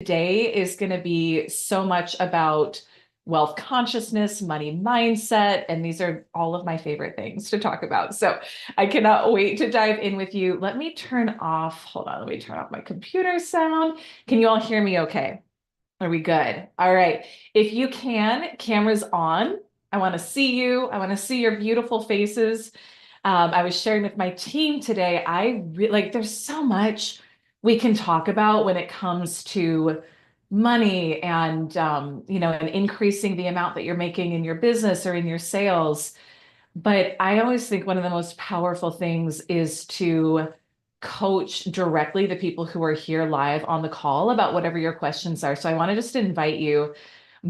Today is going to be so much about wealth consciousness, money mindset, and these are all of my favorite things to talk about. So I cannot wait to dive in with you. Hold on, let me turn off my computer sound. Can you all hear me okay? Are we good? All right. If you can, cameras on. I want to see you. I want to see your beautiful faces. I was sharing with my team today. There's so much we can talk about when it comes to money and, and increasing the amount that you're making in your business or in your sales. But I always think one of the most powerful things is to coach directly the people who are here live on the call about whatever your questions are. So I want to just invite you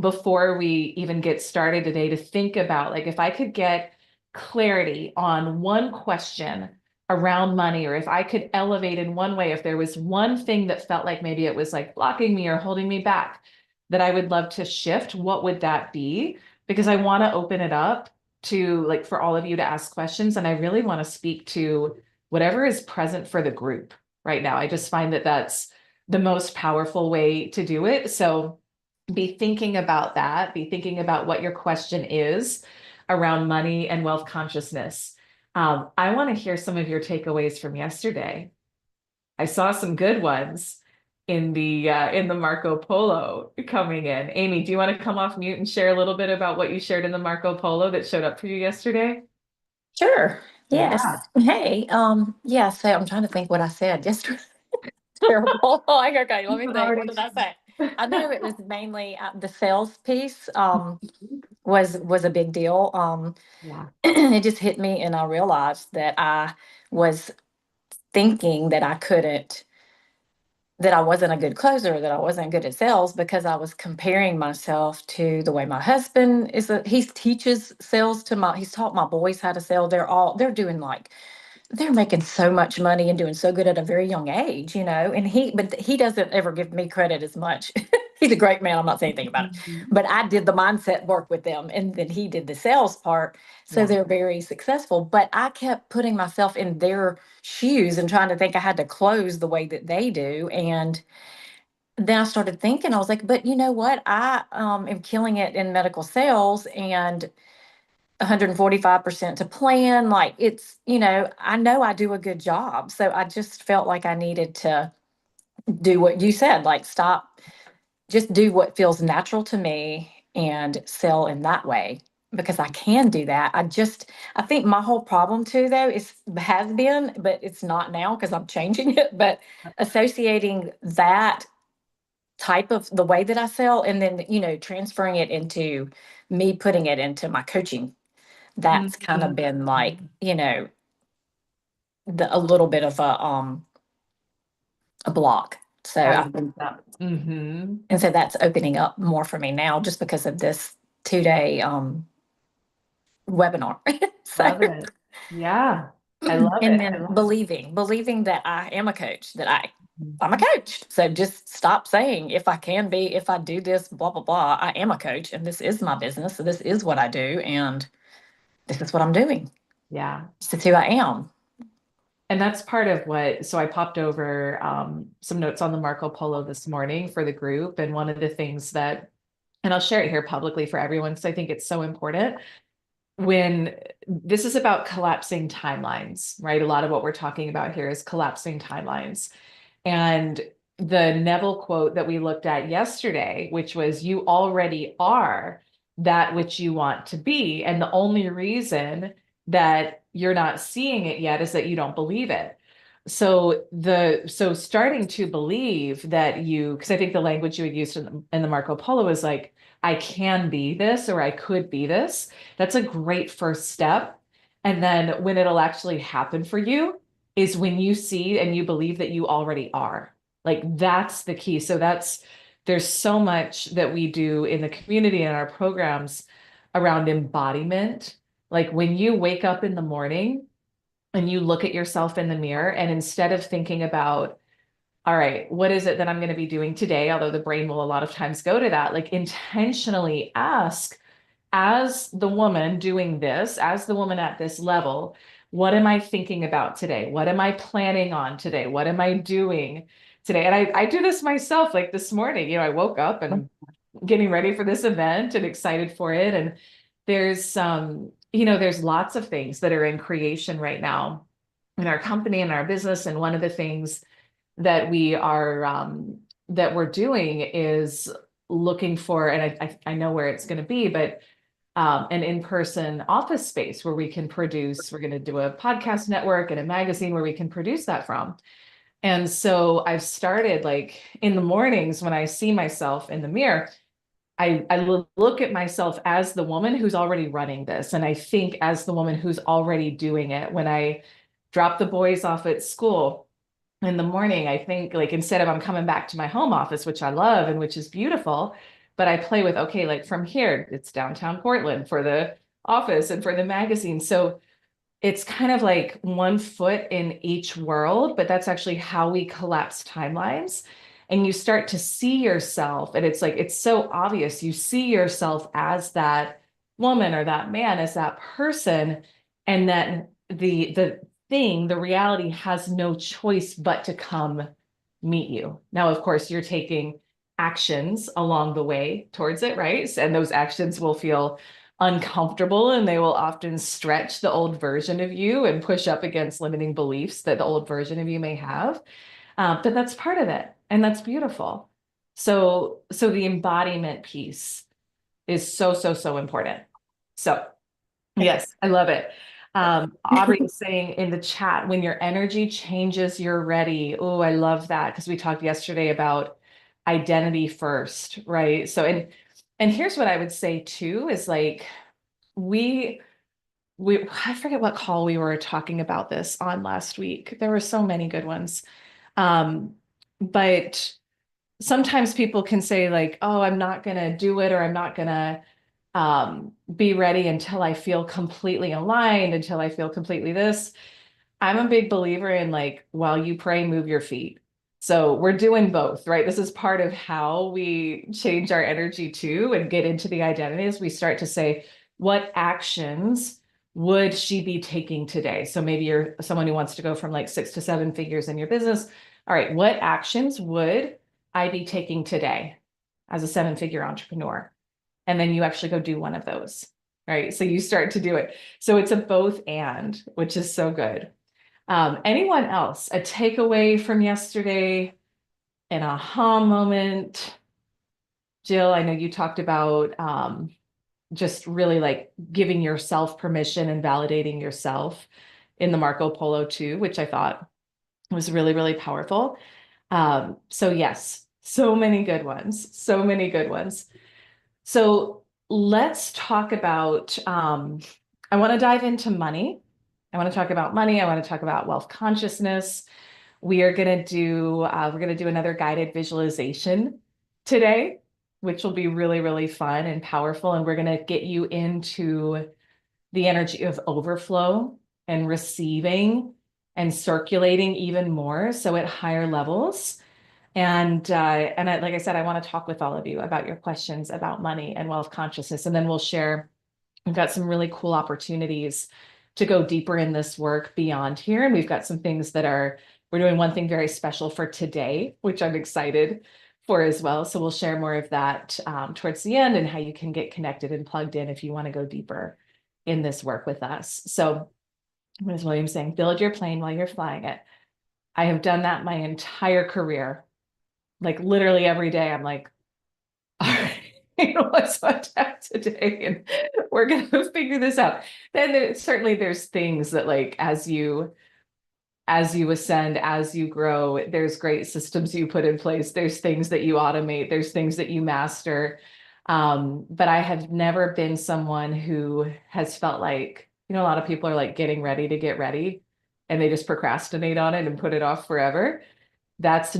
before we even get started today to think about like if I could get clarity on one question around money, or if I could elevate in one way, if there was one thing that felt like maybe it was like blocking me or holding me back that I would love to shift, what would that be? Because I want to open it up to like for all of you to ask questions. And I really want to speak to whatever is present for the group right now. I just find that that's the most powerful way to do it. So be thinking about that, be thinking about what your question is around money and wealth consciousness. I want to hear some of your takeaways from yesterday. I saw some good ones in the Marco Polo coming in. Amy, do you want to come off mute and share a little bit about what you shared in the Marco Polo that showed up for you yesterday? Sure. Yes. Yeah. Hey, yeah, so I'm trying to think what I said yesterday. Terrible. Like, okay, let me But think. What already. did I say? I know it was mainly the sales piece was a big deal. Yeah. It just hit me and I realized that I was thinking that I wasn't a good closer, that I wasn't good at sales because I was comparing myself to the way my husband he teaches sales he's taught my boys how to sell. They're doing like they're making so much money and doing so good at a very young age, and but he doesn't ever give me credit as much. He's a great man. I'm not saying anything about it, Mhm. but I did the mindset work with them and then he did the sales part. So Yeah. they're very successful, but I kept putting myself in their shoes and trying to think I had to close the way that they do. And then I started thinking, I was like, but you know what? I am killing it in medical sales and 145% to plan. Like I know I do a good job. So I just felt like I needed to do what you said, like stop, just do what feels natural to me and sell in that way because I can do that. I think my whole problem too, though, has been, but it's not now because I'm changing it, but associating that type of the way that I sell and then, transferring it into me putting it into my coaching. That's kind of Mhm. been like, a little bit of a block. So I I've love been, that. Hmm. and so that's opening up more for me now just because of this 2 day webinar. So Love it. Yeah. I love and it. I then love believing that I am a coach, that it. I'm a coach. So just stop saying if I can be, if I do this, blah blah blah. I am a coach and this is my business. So this is what I do and this is what I'm doing. Yeah. This is who I am. And that's part of so I popped over some notes on the Marco Polo this morning for the group. And one of the things and I'll share it here publicly for everyone because I think it's so important when this is about collapsing timelines, right? A lot of what we're talking about here is collapsing timelines. And the Neville quote that we looked at yesterday, which was, you already are that which you want to be. And the only reason that you're not seeing it yet is that you don't believe it. So starting to believe that because I think the language you had used in the Marco Polo is like, I can be this or I could be this. That's a great first step. And then when it'll actually happen for you is when you see and you believe that you already are. Like that's the key. There's so much that we do in the community and our programs around embodiment. Like when you wake up in the morning and you look at yourself in the mirror, and instead of thinking about, all right, what is it that I'm going to be doing today? Although the brain will a lot of times go to that, like intentionally ask, as the woman doing this, as the woman at this level, what am I thinking about today? What am I planning on today? What am I doing today. And I do this myself, like this morning, I woke up and getting ready for this event and excited for it. And there's lots of things that are in creation right now in our company and our business. And one of the things that that we're doing is looking for, and I know where it's going to be, but an in-person office space where we can produce. We're going to do a podcast network and a magazine where we can produce that from. And so I've started, like, in the mornings when I see myself in the mirror, I look at myself as the woman who's already running this. And I think as the woman who's already doing it. When I drop the boys off at school in the morning, I think, like, instead of I'm coming back to my home office, which I love and which is beautiful, but I play with, okay, like from here, it's downtown Portland for the office and for the magazine. So it's kind of like one foot in each world, but that's actually how we collapse timelines. And you start to see yourself, and it's like, it's so obvious. You see yourself as that woman or that man, as that person, and then the reality has no choice but to come meet you. Now, of course, you're taking actions along the way towards it, right? And those actions will feel uncomfortable, and they will often stretch the old version of you and push up against limiting beliefs that the old version of you may have. But that's part of it, and that's beautiful. So the embodiment piece is so, so, so important. So yes, I love it. Aubrey is saying in the chat, when your energy changes, you're ready. Oh, I love that, because we talked yesterday about identity first, right? So, and here's what I would say too, is like, we I forget what call we were talking about this on last week. There were so many good ones. Um, but sometimes people can say, like, oh, I'm not gonna do it, or I'm not gonna be ready until I feel completely aligned, until I feel completely this. I'm a big believer in, like, while you pray, move your feet. So we're doing both, right? This is part of how we change our energy too and get into the identities. We start to say, what actions would she be taking today? So maybe you're someone who wants to go from like 6 to 7 figures in your business. All right, what actions would I be taking today as a 7-figure entrepreneur? And then you actually go do one of those, right? So you start to do it. So it's a both and, which is so good. Anyone else, a takeaway from yesterday, an aha moment? Jill, I know you talked about just really like giving yourself permission and validating yourself in the Marco Polo too, which I thought was really, really powerful. So yes, so many good ones, so many good ones. So let's talk about, I want to dive into money. I want to talk about money. I want to talk about wealth consciousness. We're going to do another guided visualization today, which will be really, really fun and powerful. And we're going to get you into the energy of overflow and receiving and circulating even more, so at higher levels. Like I said, I want to talk with all of you about your questions about money and wealth consciousness. And then we'll share, we've got some really cool opportunities to go deeper in this work beyond here. And we've got some things we're doing one thing very special for today, which I'm excited for as well. So we'll share more of that towards the end, and how you can get connected and plugged in if you want to go deeper in this work with us. So as William's saying, build your plane while you're flying it. I have done that my entire career. Like literally every day, I'm like, all right, what's on tap today? And we're going to figure this out. Then certainly there's things that, like, as you ascend, as you grow, there's great systems you put in place. There's things that you automate. There's things that you master. But I have never been someone who has felt like, a lot of people are like getting ready to get ready, and they just procrastinate on it and put it off forever. That's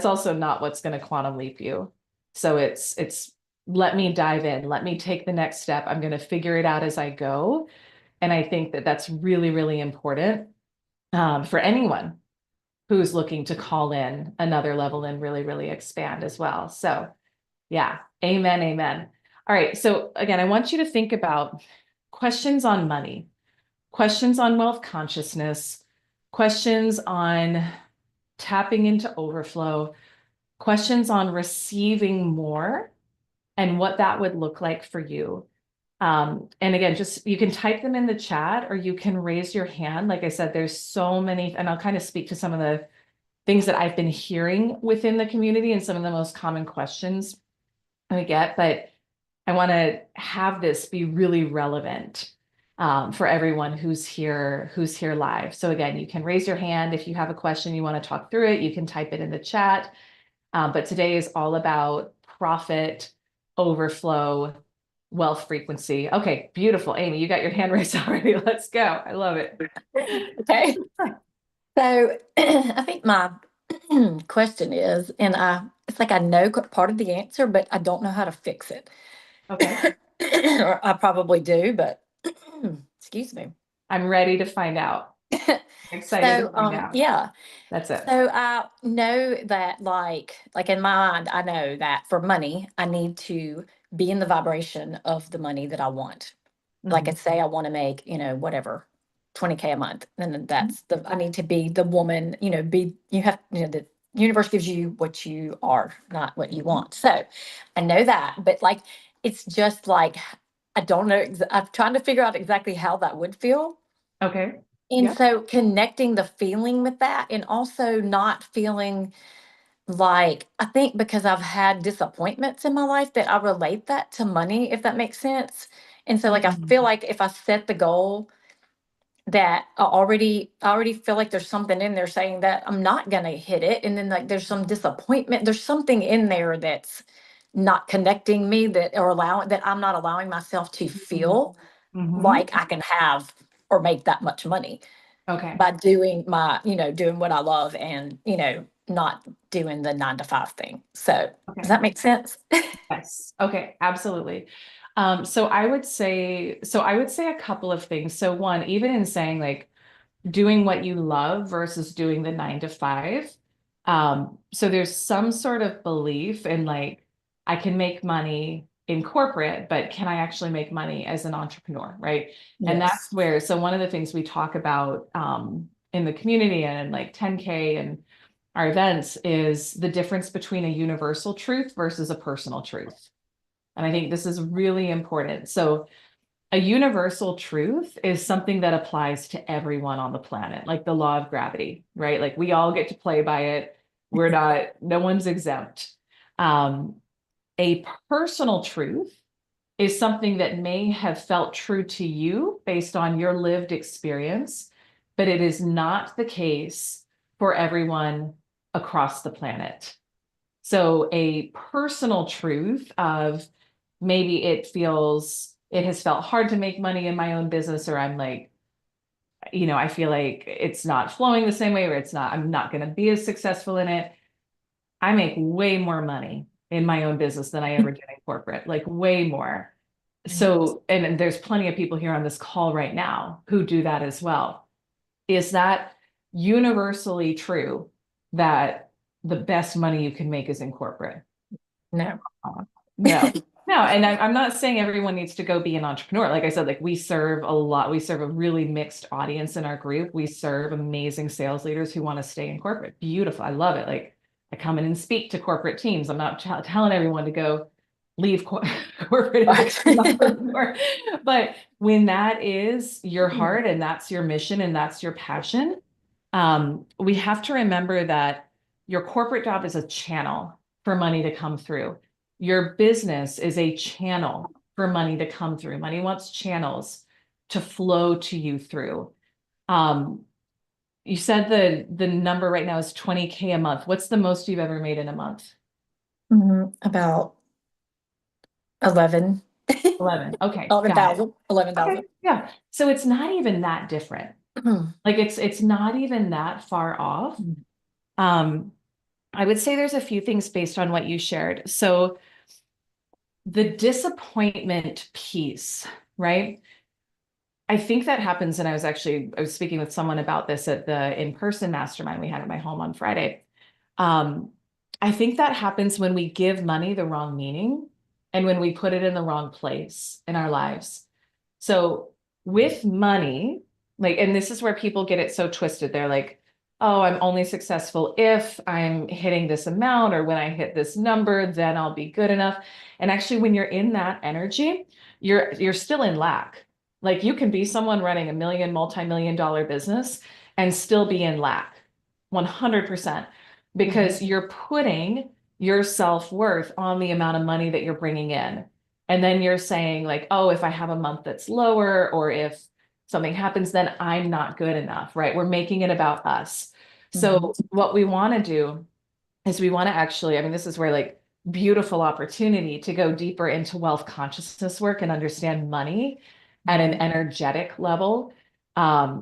also not what's going to quantum leap you. So it's let me dive in, let me take the next step. I'm going to figure it out as I go. And I think that that's really, really important for anyone who's looking to call in another level and really, really expand as well. So yeah, amen, amen. All right. So again, I want you to think about questions on money, questions on wealth consciousness, questions on tapping into overflow, questions on receiving more and what that would look like for you. And again, just you can type them in the chat or you can raise your hand. Like I said, there's so many, and I'll kind of speak to some of the things that I've been hearing within the community and some of the most common questions we get, but I want to have this be really relevant for everyone who's here live. So again, you can raise your hand if you have a question, you want to talk through it, you can type it in the chat. But today is all about profit, overflow, wealth frequency. Okay, beautiful. Amy, you got your hand raised already. Let's go. I love it. Okay. So I think my question is, and it's like I know part of the answer, but I don't know how to fix it. Okay. Or I probably do, but excuse me. I'm ready to find out. Excited to find out. Yeah. That's it. So I know that like in my mind, I know that for money, I need to be in the vibration of the money that I want. Like I Mhm. say, I want to make, whatever, 20K a month. And I need to be the woman, the universe gives you what you are, not what you want. So I know that, but like, it's just like, I don't know. I'm trying to figure out exactly how that would feel. Okay. And Yeah. so connecting the feeling with that and also not feeling like, I think because I've had disappointments in my life that I relate that to money, if that makes sense. And so like I Mhm. feel like if I set the goal that I already feel like there's something in there saying that I'm not gonna hit it. And then like there's some disappointment, there's something in there that's not connecting me that I'm not allowing myself to feel Mhm. like I can have or make that much money Okay. by doing what I love and, not doing the 9 to 5 thing. So does Okay. that make sense? Yes. Okay. Absolutely. So I would say a couple of things. So one, even in saying like doing what you love versus doing the 9 to 5. So there's some sort of belief in like, I can make money in corporate, but can I actually make money as an entrepreneur? Right. And Yes. that's where, so one of the things we talk about in the community and like 10K and our events is the difference between a universal truth versus a personal truth. And I think this is really important. So a universal truth is something that applies to everyone on the planet, like the law of gravity, right? Like we all get to play by it. No one's exempt. Um, a personal truth is something that may have felt true to you based on your lived experience, but it is not the case for everyone across the planet. So a personal truth of maybe it has felt hard to make money in my own business, or I'm like, I feel like it's not flowing the same way, or I'm not going to be as successful in it. I make way more money in my own business than I ever did in corporate, like way more. So, and there's plenty of people here on this call right now who do that as well. Is that universally true that the best money you can make is in corporate? No. No, no. And I'm not saying everyone needs to go be an entrepreneur. Like I said, like we serve a lot, we serve a really mixed audience in our group. We serve amazing sales leaders who want to stay in corporate. Beautiful. I love it. Like I come in and speak to corporate teams. I'm not telling everyone to go leave corporate and become an entrepreneur. But when that is your heart and that's your mission and that's your passion, we have to remember that your corporate job is a channel for money to come through. Your business is a channel for money to come through. Money wants channels to flow to you through. Um, you said the number right now is 20K a month. What's the most you've ever made in a month? About 11. 11. Okay, got it. 11,000. Okay, 11,000. yeah. So it's not even that different. Like it's not even that far off. Um, I would say there's a few things based on what you shared. So the disappointment piece, right? I think that happens, and I was speaking with someone about this at the in-person mastermind we had at my home on Friday. Um, I think that happens when we give money the wrong meaning and when we put it in the wrong place in our lives. So with money, like, and this is where people get it so twisted. They're like, oh, I'm only successful if I'm hitting this amount, or when I hit this number, then I'll be good enough. And actually, when you're in that energy, you're still in lack. Like you can be someone running a million, multi-million dollar business and still be in lack 100% because you're putting your self-worth on the amount of money that you're bringing in. And then you're saying like, oh, if I have a month that's lower, or if something happens, then I'm not good enough, right? We're making it about us. Mhm. So what we want to do is we want to actually, I mean, this is where like beautiful opportunity to go deeper into wealth consciousness work and understand money at an Mhm. energetic level,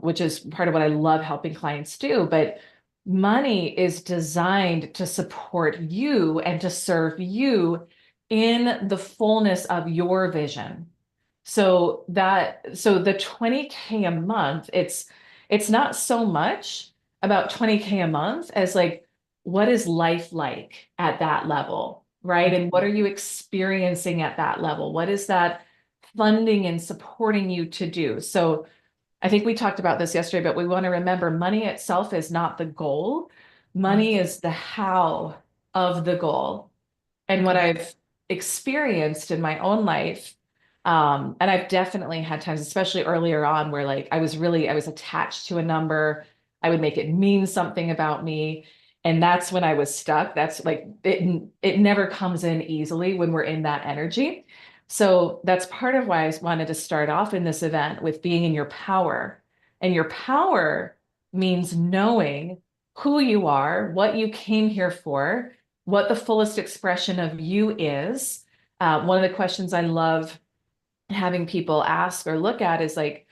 which is part of what I love helping clients do. But money is designed to support you and to serve you in the fullness of your vision. So the 20K a month, it's not so much about 20K a month as like what is life like at that level, right? And what are you experiencing at that level? What is that funding and supporting you to do? So I think we talked about this yesterday, but we want to remember money itself is not the goal. Mhm. Money is the how of the goal. And what Okay. I've experienced in my own life, and I've definitely had times, especially earlier on, where like I was attached to a number. I would make it mean something about me. And that's when I was stuck. That's like it never comes in easily when we're in that energy. So that's part of why I wanted to start off in this event with being in your power. And your power means knowing who you are, what you came here for, what the fullest expression of you is. One of the questions I love having people ask or look at is like,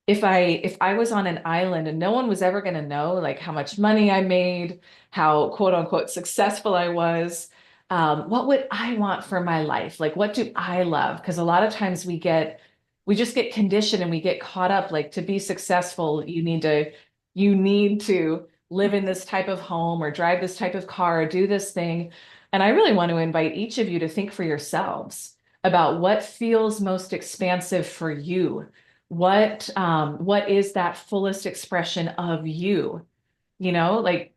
if I was on an island and no one was ever going to know like how much money I made, how quote unquote successful I was, what would I want for my life? Like, what do I love? Because a lot of times we just get conditioned and we get caught up. Like to be successful, you need to live in this type of home or drive this type of car or do this thing. And I really want to invite each of you to think for yourselves about what feels most expansive for you. What is that fullest expression of you? You know, like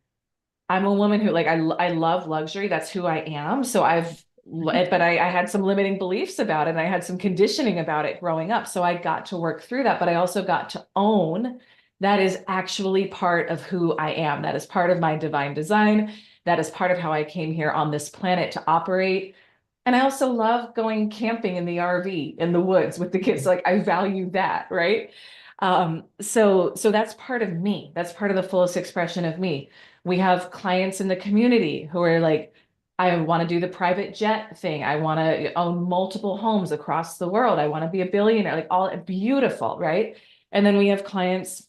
I'm a woman who like I love luxury. That's who I am. So but I had some limiting beliefs about it and I had some conditioning about it growing up. So I got to work through that, but I also got to own that is actually part of who I am. That is part of my divine design. That is part of how I came here on this planet to operate. And I also love going camping in the RV in the woods with the kids. Like I value that, right? So that's part of me. That's part of the fullest expression of me. We have clients in the community who are like, I want to do the private jet thing. I want to own multiple homes across the world. I want to be a billionaire, like all beautiful, right? And then we have clients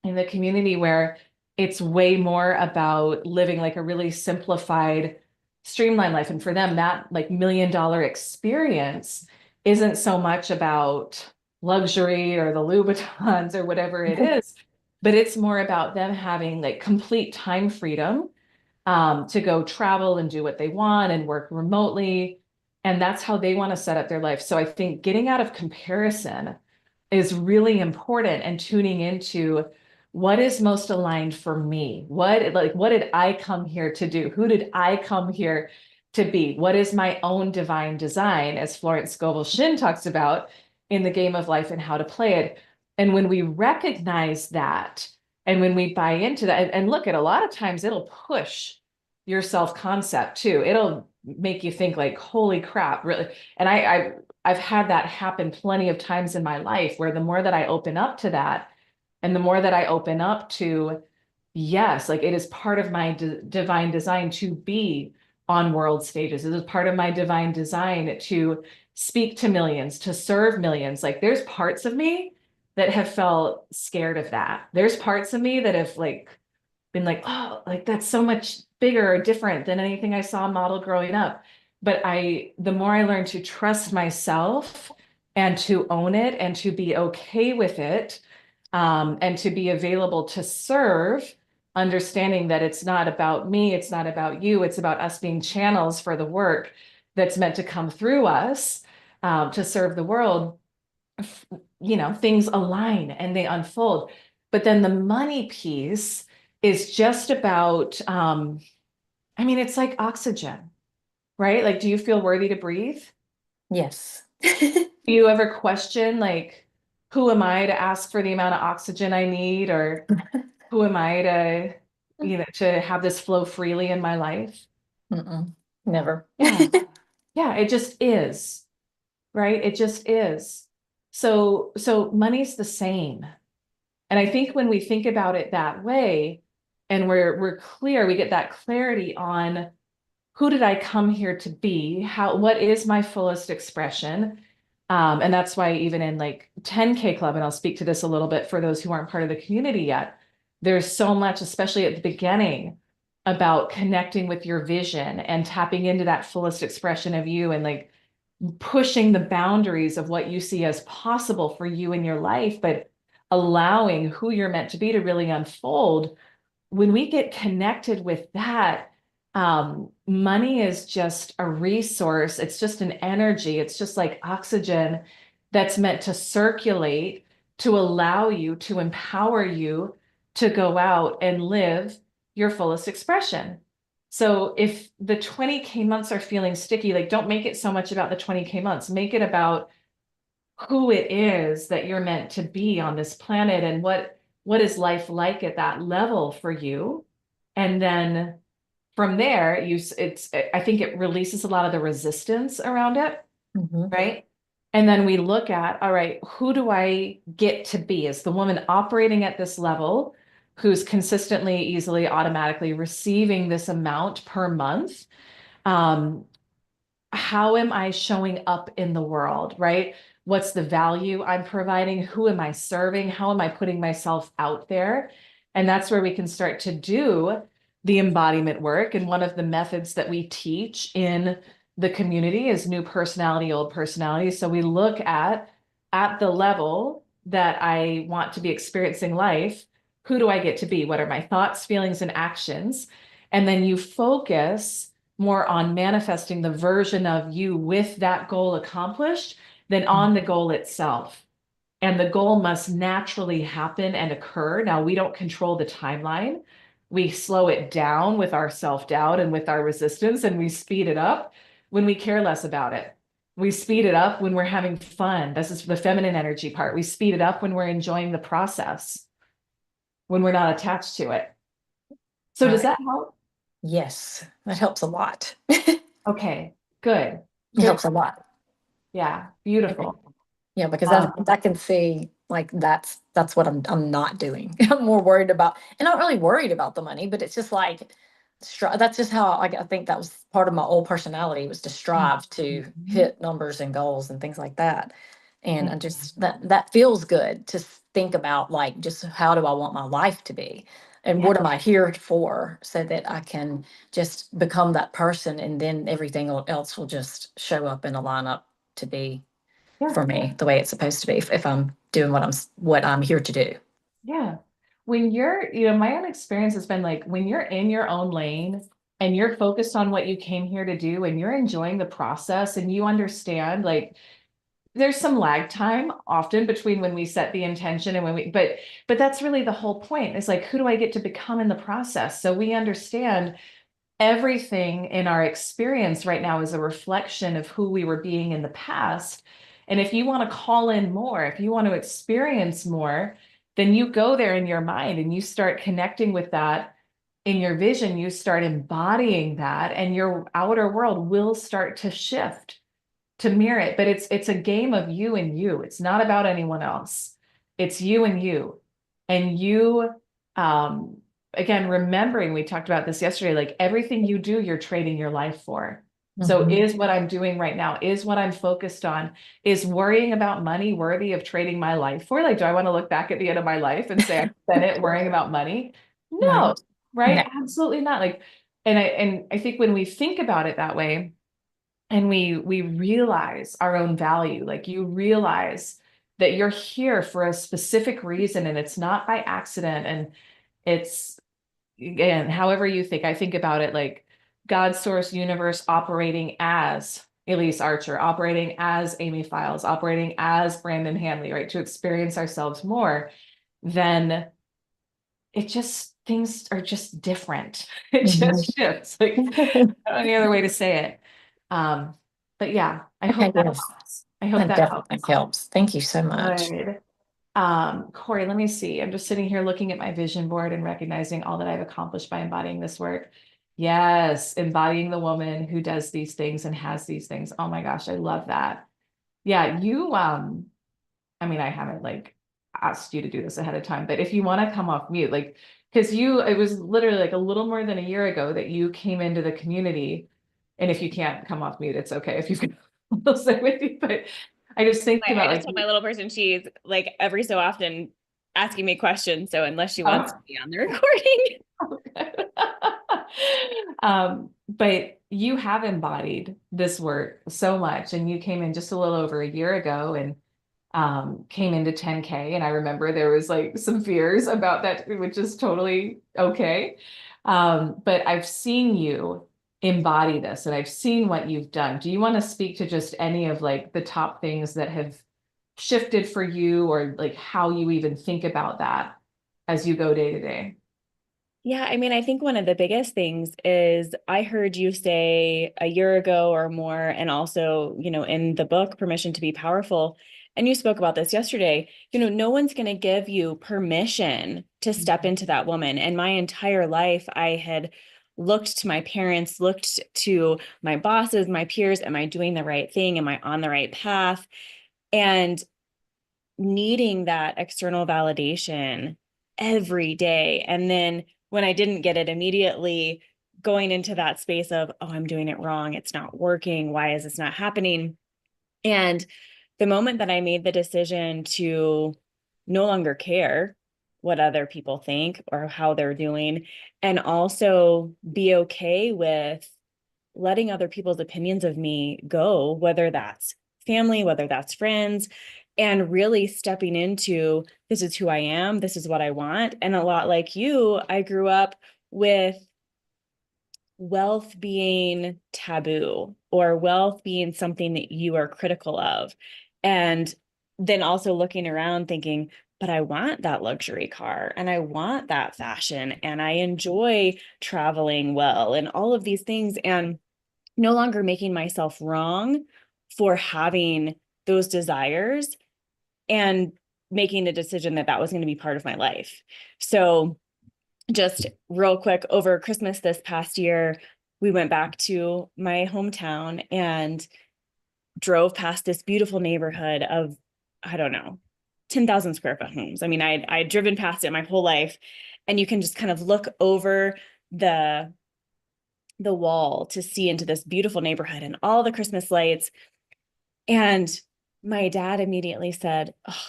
in the community where it's way more about living like a really simplified, streamlined life. And for them, that like $1 million experience isn't so much about luxury or the Louboutins or whatever it is, but it's more about them having like complete time freedom to go travel and do what they want and work remotely. And that's how they want to set up their life. So I think getting out of comparison is really important and tuning into what is most aligned for me. What did I come here to do? Who did I come here to be? What is my own divine design, as Florence Scovel Shinn talks about in the game of life and how to play it? And when we recognize that, and when we buy into that, and look at a lot of times it'll push your self-concept too. It'll make you think like, holy crap, really. And I've had that happen plenty of times in my life where the more that I open up to that, and the more that I open up to, yes, like it is part of my divine design to be on world stages. It is part of my divine design to speak to millions, to serve millions. Like there's parts of me that have felt scared of that. There's parts of me that have like been like, oh, like that's so much bigger or different than anything I saw modeled growing up. But the more I learned to trust myself and to own it and to be okay with it, and to be available to serve, understanding that it's not about me, it's not about you, it's about us being channels for the work that's meant to come through us, to serve the world. Things align and they unfold. But then the money piece is just about, I mean, it's like oxygen, right? Like, do you feel worthy to breathe? Yes. Do you ever question, like, who am I to ask for the amount of oxygen I need? Or who am I to, to have this flow freely in my life? Mm-mm, never. Yeah. Yeah, it just is, right? It just is. So money's the same. And I think when we think about it that way, and we're clear, we get that clarity on who did I come here to be? What is my fullest expression? And that's why even in like 10K Club, and I'll speak to this a little bit for those who aren't part of the community yet, there's so much, especially at the beginning, about connecting with your vision and tapping into that fullest expression of you and like pushing the boundaries of what you see as possible for you in your life, but allowing who you're meant to be to really unfold. When we get connected with that, money is just a resource. It's just an energy. It's just like oxygen that's meant to circulate, to allow you, to empower you to go out and live your fullest expression. So if the 20K months are feeling sticky, like don't make it so much about the 20K months, make it about who it is that you're meant to be on this planet and what is life like at that level for you. And then from there, I think it releases a lot of the resistance around it, Mhm. right? And then we look at, all right, who do I get to be as the woman operating at this level who's consistently, easily, automatically receiving this amount per month? Um, how am I showing up in the world, right? What's the value I'm providing? Who am I serving? How am I putting myself out there? And that's where we can start to do the embodiment work. And one of the methods that we teach in the community is new personality, old personality. So we look at the level that I want to be experiencing life, who do I get to be? What are my thoughts, feelings, and actions? And then you focus more on manifesting the version of you with that goal accomplished than on the goal itself. And the goal must naturally happen and occur. Now, we don't control the timeline. We slow it down with our self-doubt and with our resistance, and we speed it up when we care less about it. We speed it up when we're having fun. This is the feminine energy part. We speed it up when we're enjoying the process, when we're not attached to it. So does Right. that help? Yes, that helps a lot. It Okay, good. Good. helps a lot. Yeah, beautiful. Yeah, because Um, I can see like that's what I'm not doing. I'm more worried about, and not really worried about the money, but it's just like that's just how I think that was part of my old personality, was to strive to mhm, hit numbers and goals and things like that. And I mhm. just that feels good to think about, like, just how do I want my life to be? And Yeah, what am I here for, so that I can just become that person, and then everything else will just show up in a lineup to be yeah, for me the way it's supposed to be, if I'm doing what I'm here to do. yeah. When you're, my own experience has been like when you're in your own lane and you're focused on what you came here to do and you're enjoying the process and you understand, like, there's some lag time often between when we set the intention and but that's really the whole point. It's like, who do I get to become in the process? So we understand everything in our experience right now is a reflection of who we were being in the past. And if you want to call in more, if you want to experience more, then you go there in your mind and you start connecting with that in your vision. You start embodying that, and your outer world will start to shift to mirror it. But it's a game of you and you. It's not about anyone else. It's you and you. And you, um, again, remembering, we talked about this yesterday, like everything you do, you're trading your life for. So Mhm. is what I'm doing right now, is what I'm focused on, is worrying about money worthy of trading my life for? Like, do I want to look back at the end of my life and say I spent it worrying about money? No, No, no. right? Absolutely not. Like, and I think when we think about it that way, and we realize our own value, like you realize that you're here for a specific reason and it's not by accident. And it's, again, however you think, I think about it like God, source, universe, operating as Elyse Archer, operating as Amy Files, operating as Brandon Hanley, right? To experience ourselves more, then it just things are just different. It Mhm. just shifts. Like, I don't know any other way to say it. But yeah, I Okay, hope that yes, helps. I hope that that definitely helps. helps. Thank you so much. Good. Corey, let me see. I'm just sitting here looking at my vision board and recognizing all that I've accomplished by embodying this work. Yes, embodying the woman who does these things and has these things. Oh my gosh, I love that. Yeah, I mean, I haven't like asked you to do this ahead of time, but if you want to come off mute, like, because it was literally like a little more than a year ago that you came into the community. And if you can't come off mute, it's okay if you've got I'll stay with you. But I just think I about just like, told my little person she's like every so often asking me questions. So unless she wants to oh, be on the recording. but you have embodied this work so much, and you came in just a little over a year ago and came into 10K. And I remember there was like some fears about that, which is totally okay. But I've seen you embody this and I've seen what you've done. Do you want to speak to just any of like the top things that have shifted for you, or like how you even think about that as you go day to day? Yeah, I mean, I think one of the biggest things is I heard you say a year ago or more, and also, in the book, Permission to Be Powerful, and you spoke about this yesterday, no one's going to give you permission to step into that woman. And my entire life, I had looked to my parents, looked to my bosses, my peers, am I doing the right thing? Am I on the right path? And needing that external validation every day. And then when I didn't get it immediately, going into that space of, oh, I'm doing it wrong. It's not working. Why is this not happening? And the moment that I made the decision to no longer care what other people think or how they're doing, and also be okay with letting other people's opinions of me go, whether that's family, whether that's friends, and really stepping into this is who I am, this is what I want. And a lot like you, I grew up with wealth being taboo or wealth being something that you are critical of. And then also looking around thinking, but I want that luxury car and I want that fashion and I enjoy traveling well and all of these things. And no longer making myself wrong for having those desires and making a decision that that was going to be part of my life. So just real quick, over Christmas this past year, we went back to my hometown and drove past this beautiful neighborhood of, I don't know, 10,000 square foot homes. I mean, I'd driven past it my whole life, and you can just kind of look over the wall to see into this beautiful neighborhood and all the Christmas lights. And my dad immediately said, oh,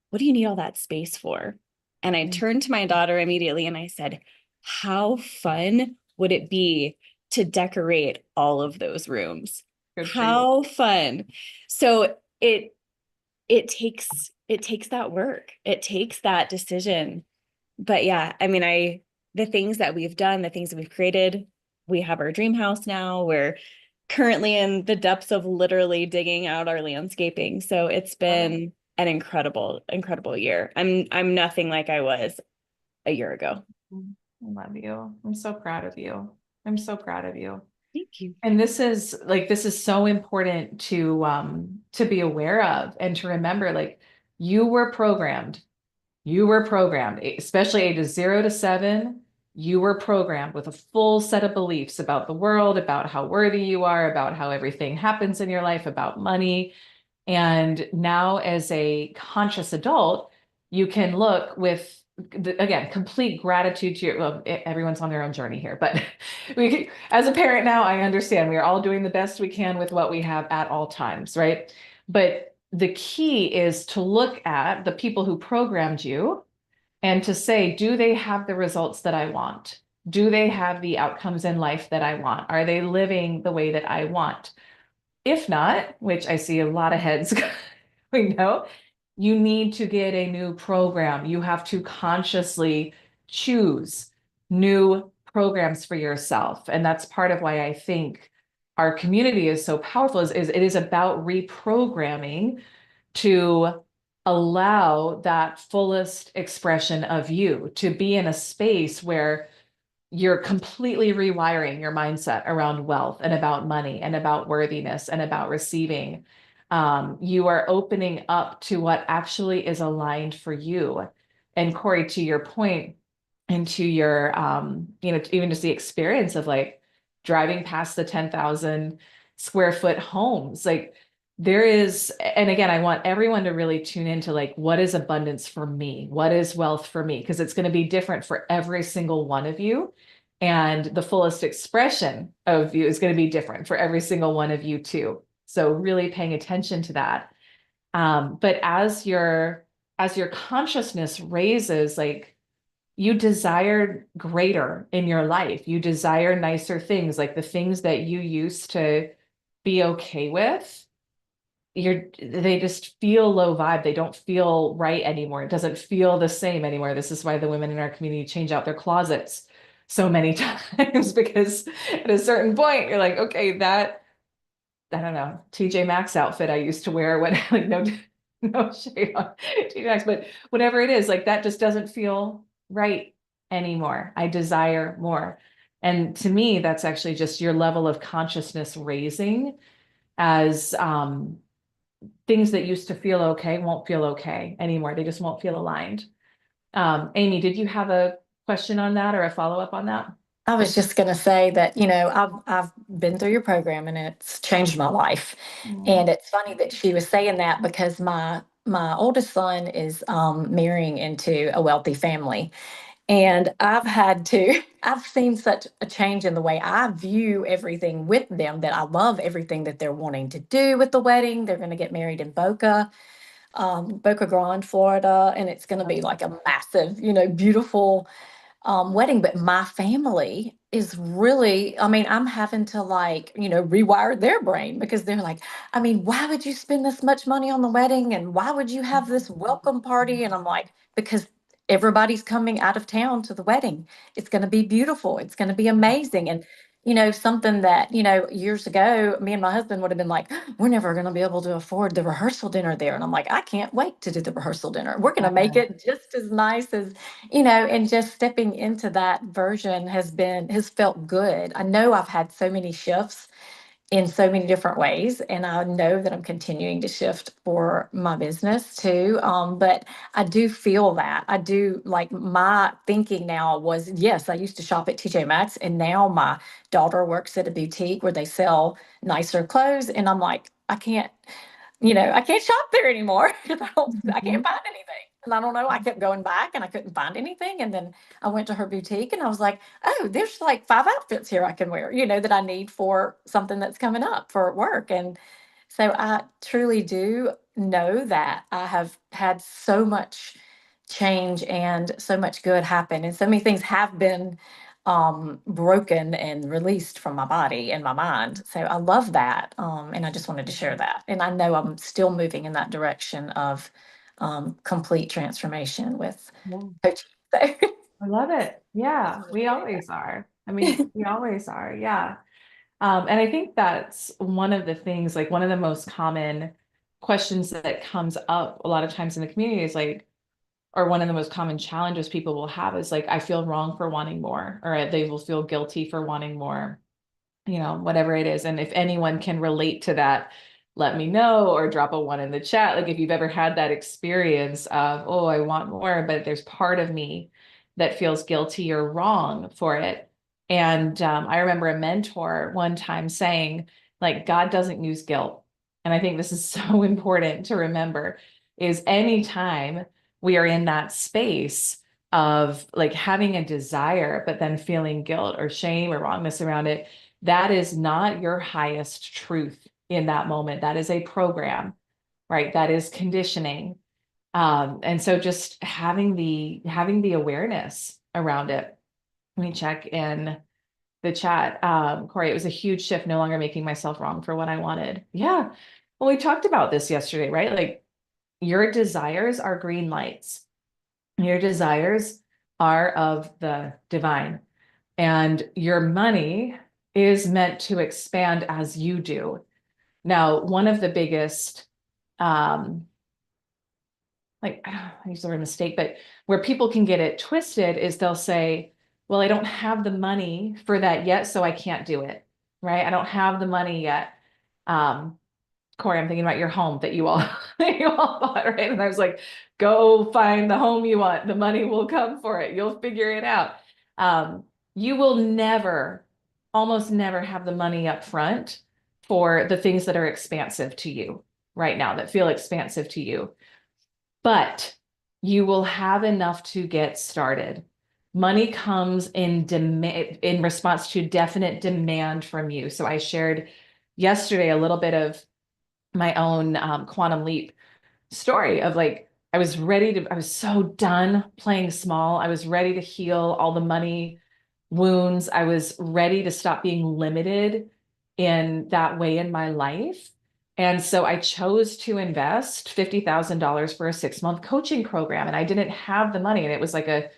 what do you need all that space for? And I turned to my daughter immediately and I said, how fun would it be to decorate all of those rooms? Good for you. How fun. So it takes that work. It takes that decision. But yeah, I mean, the things that we've done, the things that we've created, we have our dream house now. We're currently in the depths of literally digging out our landscaping. So it's been an incredible, incredible year. I'm nothing like I was a year ago. I love you. I'm so proud of you. I'm so proud of you. Thank you. And this is so important to be aware of and to remember, like, you were programmed. You were programmed, especially ages 0 to 7. You were programmed with a full set of beliefs about the world, about how worthy you are, about how everything happens in your life, about money. And now, as a conscious adult, you can look with, again, complete gratitude to well, everyone's on their own journey here, but as a parent now, I understand we are all doing the best we can with what we have at all times, right? But the key is to look at the people who programmed you and to say, do they have the results that I want? Do they have the outcomes in life that I want? Are they living the way that I want? If not, which I see a lot of heads going, no, you need to get a new program. You have to consciously choose new programs for yourself. And that's part of why I think our community is so powerful is it is about reprogramming to allow that fullest expression of you, to be in a space where you're completely rewiring your mindset around wealth and about money and about worthiness and about receiving. You are opening up to what actually is aligned for you. And Corey, to your point, and to your, even just the experience of like driving past the 10,000 square foot homes, like there is, and again, I want everyone to really tune into like, what is abundance for me? What is wealth for me? Because it's going to be different for every single one of you. And the fullest expression of you is going to be different for every single one of you too. So really paying attention to that. But as your consciousness raises, like you desire greater in your life, you desire nicer things, like the things that you used to be okay with, they just feel low vibe. They don't feel right anymore. It doesn't feel the same anymore. This is why the women in our community change out their closets so many times, because at a certain point you're like, okay, that, I don't know, TJ Maxx outfit I used to wear when like no shade on TJ Maxx, but whatever it is, like that just doesn't feel right anymore. I desire more. And to me, that's actually just your level of consciousness raising, as things that used to feel okay won't feel okay anymore. They just won't feel aligned. Amy, did you have a question on that or a follow-up on that? I was just going to say that, I've been through your program and it's changed my life. And it's funny that she was saying that because my oldest son is marrying into a wealthy family. And I've seen such a change in the way I view everything with them, that I love everything that they're wanting to do with the wedding. They're going to get married in Boca Grande, Florida, and it's going to be like a massive, beautiful wedding. But my family is really, I mean, I'm having to rewire their brain, because they're like, I mean, why would you spend this much money on the wedding? And why would you have this welcome party? And I'm like, because everybody's coming out of town to the wedding. It's going to be beautiful. It's going to be amazing. And something that, years ago, me and my husband would have been like, we're never going to be able to afford the rehearsal dinner there. And I'm like, I can't wait to do the rehearsal dinner. We're going to make it just as nice as, and just stepping into that version has felt good. I know I've had so many shifts in so many different ways, and I know that I'm continuing to shift for my business too. But I do feel that I do, like, my thinking now was, yes, I used to shop at TJ Maxx, and now my daughter works at a boutique where they sell nicer clothes, and I'm like, I can't shop there anymore because I can't find anything. And I don't know. I kept going back and I couldn't find anything. And then I went to her boutique and I was like, oh, there's like 5 outfits here I can wear, that I need for something that's coming up for work. And so I truly do know that I have had so much change and so much good happen. And so many things have been broken and released from my body and my mind. So I love that. And I just wanted to share that. And I know I'm still moving in that direction of complete transformation with Yeah. coaching. So I love it. just Yeah, wanted to we share always are. I mean, we always are. Yeah. And I think that's one of the things, like one of the most common questions that comes up a lot of times in the community is like, or one of the most common challenges people will have is like, I feel wrong for wanting more, or they will feel guilty for wanting more, whatever it is. And if anyone can relate to that, let me know or drop a 1 in the chat. Like if you've ever had that experience of, oh, I want more, but there's part of me that feels guilty or wrong for it. And I remember a mentor one time saying, like, God doesn't use guilt. And I think this is so important to remember, is anytime we are in that space of like having a desire, but then feeling guilt or shame or wrongness around it, that is not your highest truth in that moment. That is a program, right? That is conditioning. And so just having the awareness around it. Let me check in the chat. Corey, it was a huge shift, no longer making myself wrong for what I wanted. Yeah. Well, we talked about this yesterday, right? Like your desires are green lights. Your desires are of the divine. And your money is meant to expand as you do. Now, one of the biggest like, I don't use the word mistake, but where people can get it twisted is they'll say, well, I don't have the money for that yet, so I can't do it, right? I don't have the money yet. Corey, I'm thinking about your home that you all that you all bought, right? And I was like, go find the home you want. The money will come for it. You'll figure it out. You will never, almost never have the money up front for the things that are expansive to you right now, that feel expansive to you. But you will have enough to get started. Money comes in response to definite demand from you. So I shared yesterday a little bit of my own quantum leap story of like, I was so done playing small. I was ready to heal all the money wounds. I was ready to stop being limited in that way in my life. And so I chose to invest $50,000 for a 6-month coaching program. And I didn't have the money. And it was like a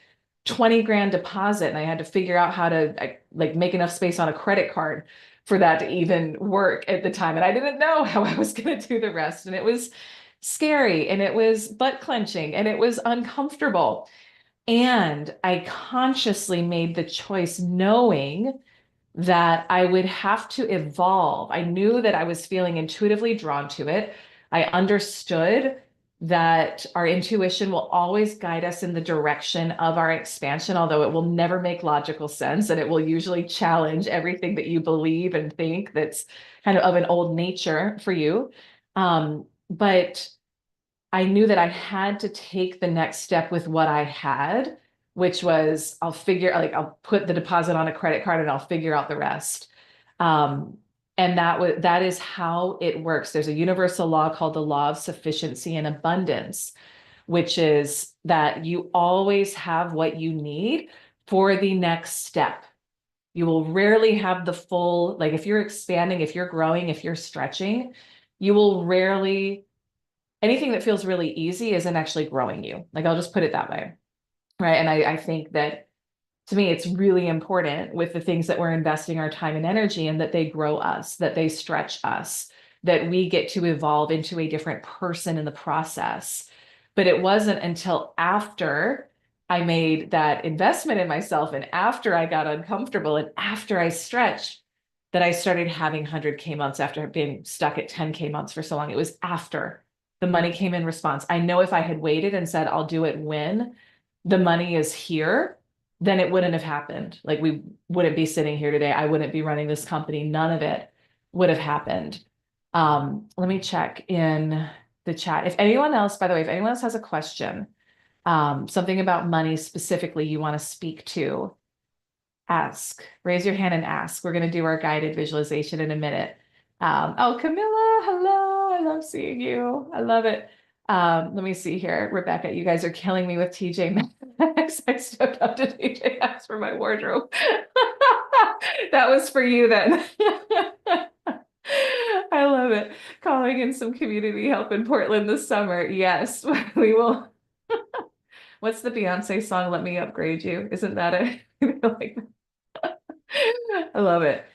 20 grand deposit. And I had to figure out how to like make enough space on a credit card for that to even work at the time. And I didn't know how I was going to do the rest. And it was scary and it was butt clenching and it was uncomfortable. And I consciously made the choice knowing that I would have to evolve. I knew that I was feeling intuitively drawn to it. I understood that our intuition will always guide us in the direction of our expansion, although it will never make logical sense. And it will usually challenge everything that you believe and think that's kind of an old nature for you. But I knew that I had to take the next step with what I had, which was I'll put the deposit on a credit card and I'll figure out the rest. And that is how it works. There's a universal law called the law of sufficiency and abundance, which is that you always have what you need for the next step. You will rarely have the full, like if you're expanding, if you're growing, if you're stretching, you will rarely, anything that feels really easy isn't actually growing you. Like I'll just put it that way. Right. And I think that to me, it's really important with the things that we're investing our time and energy in, that they grow us, that they stretch us, that we get to evolve into a different person in the process. But it wasn't until after I made that investment in myself and after I got uncomfortable and after I stretched that I started having 100K months after being stuck at 10K months for so long. It was after the money came in response. I know if I had waited and said, I'll do it when the money is here, then it wouldn't have happened. Like we wouldn't be sitting here today. I wouldn't be running this company. None of it would have happened. Let me check in the chat. If anyone else, by the way, if anyone else has a question, something about money specifically you want to speak to, ask, raise your hand and ask. We're going to do our guided visualization in a minute. Oh, Camilla, hello. I love seeing you. I love it. Let me see here. Rebecca, you guys are killing me with TJ Maxx. I stepped up to TJ Maxx for my wardrobe. That was for you then. I love it. Calling in some community help in Portland this summer. Yes, we will. What's the Beyonce song, Let Me Upgrade You? Isn't that a like, I love it.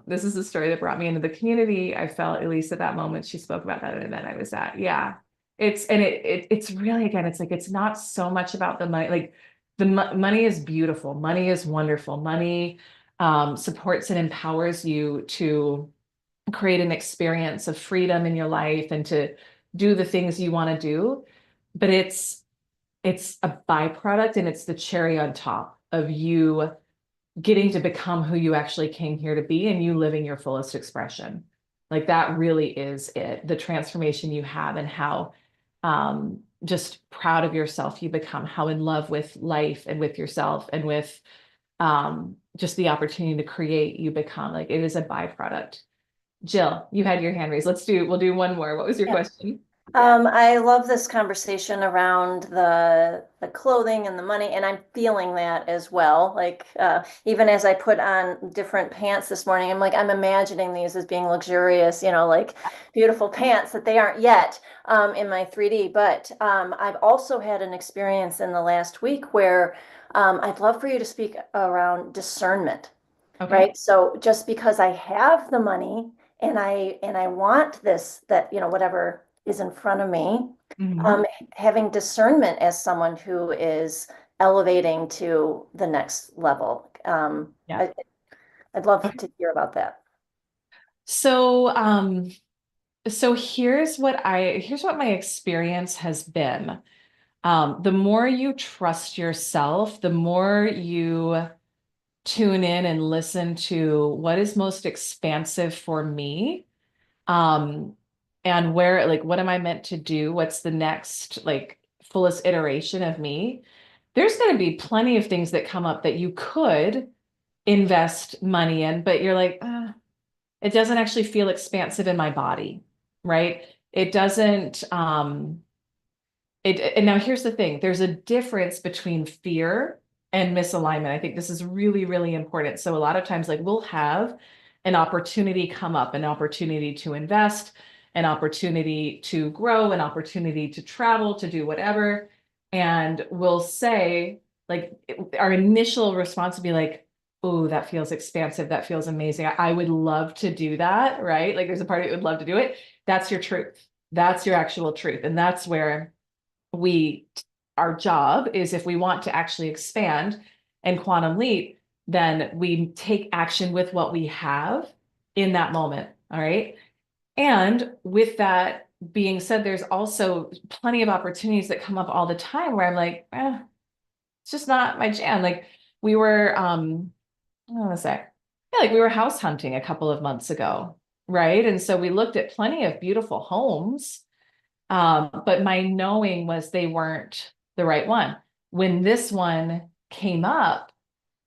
This is the story that brought me into the community. I felt Elyse at that moment. She spoke about that at an event I was at. Yeah. It's really, again, it's like, it's not so much about the money. Like the money is beautiful. Money is wonderful. Money supports and empowers you to create an experience of freedom in your life and to do the things you want to do. But it's a byproduct and it's the cherry on top of you getting to become who you actually came here to be and you living your fullest expression. Like that really is it, the transformation you have and how just proud of yourself you become, how in love with life and with yourself and with just the opportunity to create you become. Like it is a byproduct. Jill, you had your hand raised. We'll do one more. What was your question? I love this conversation around the clothing and the money, and I'm feeling that as well. Like even as I put on different pants this morning, I'm like, I'm imagining these as being luxurious, like beautiful pants that they aren't yet in my 3D. But I've also had an experience in the last week where I'd love for you to speak around discernment. Okay. Right? So just because I have the money and I want this, that, whatever is in front of me. Mhm. Having discernment as someone who is elevating to the next level. Yeah. I'd love Okay. to hear about that. So, so here's what my experience has been. The more you trust yourself, the more you tune in and listen to what is most expansive for me. And where, like, what am I meant to do? What's the next, like, fullest iteration of me? There's going to be plenty of things that come up that you could invest money in, but you're like, it doesn't actually feel expansive in my body, right? It doesn't, and now here's the thing, there's a difference between fear and misalignment. I think this is really, really important. So a lot of times, like, we'll have an opportunity come up, an opportunity to invest, an opportunity to grow, an opportunity to travel, to do whatever. And we'll say, like, our initial response would be like, oh, that feels expansive. That feels amazing. I would love to do that, right? Like, there's a part of you would love to do it. That's your truth. That's your actual truth. And that's where our job is, if we want to actually expand and quantum leap, then we take action with what we have in that moment. All right. And with that being said, there's also plenty of opportunities that come up all the time where I'm like, it's just not my jam. Like, we were, I want to say, yeah, like, we were house hunting a couple of months ago. Right. And so we looked at plenty of beautiful homes. But my knowing was they weren't the right one. When this one came up,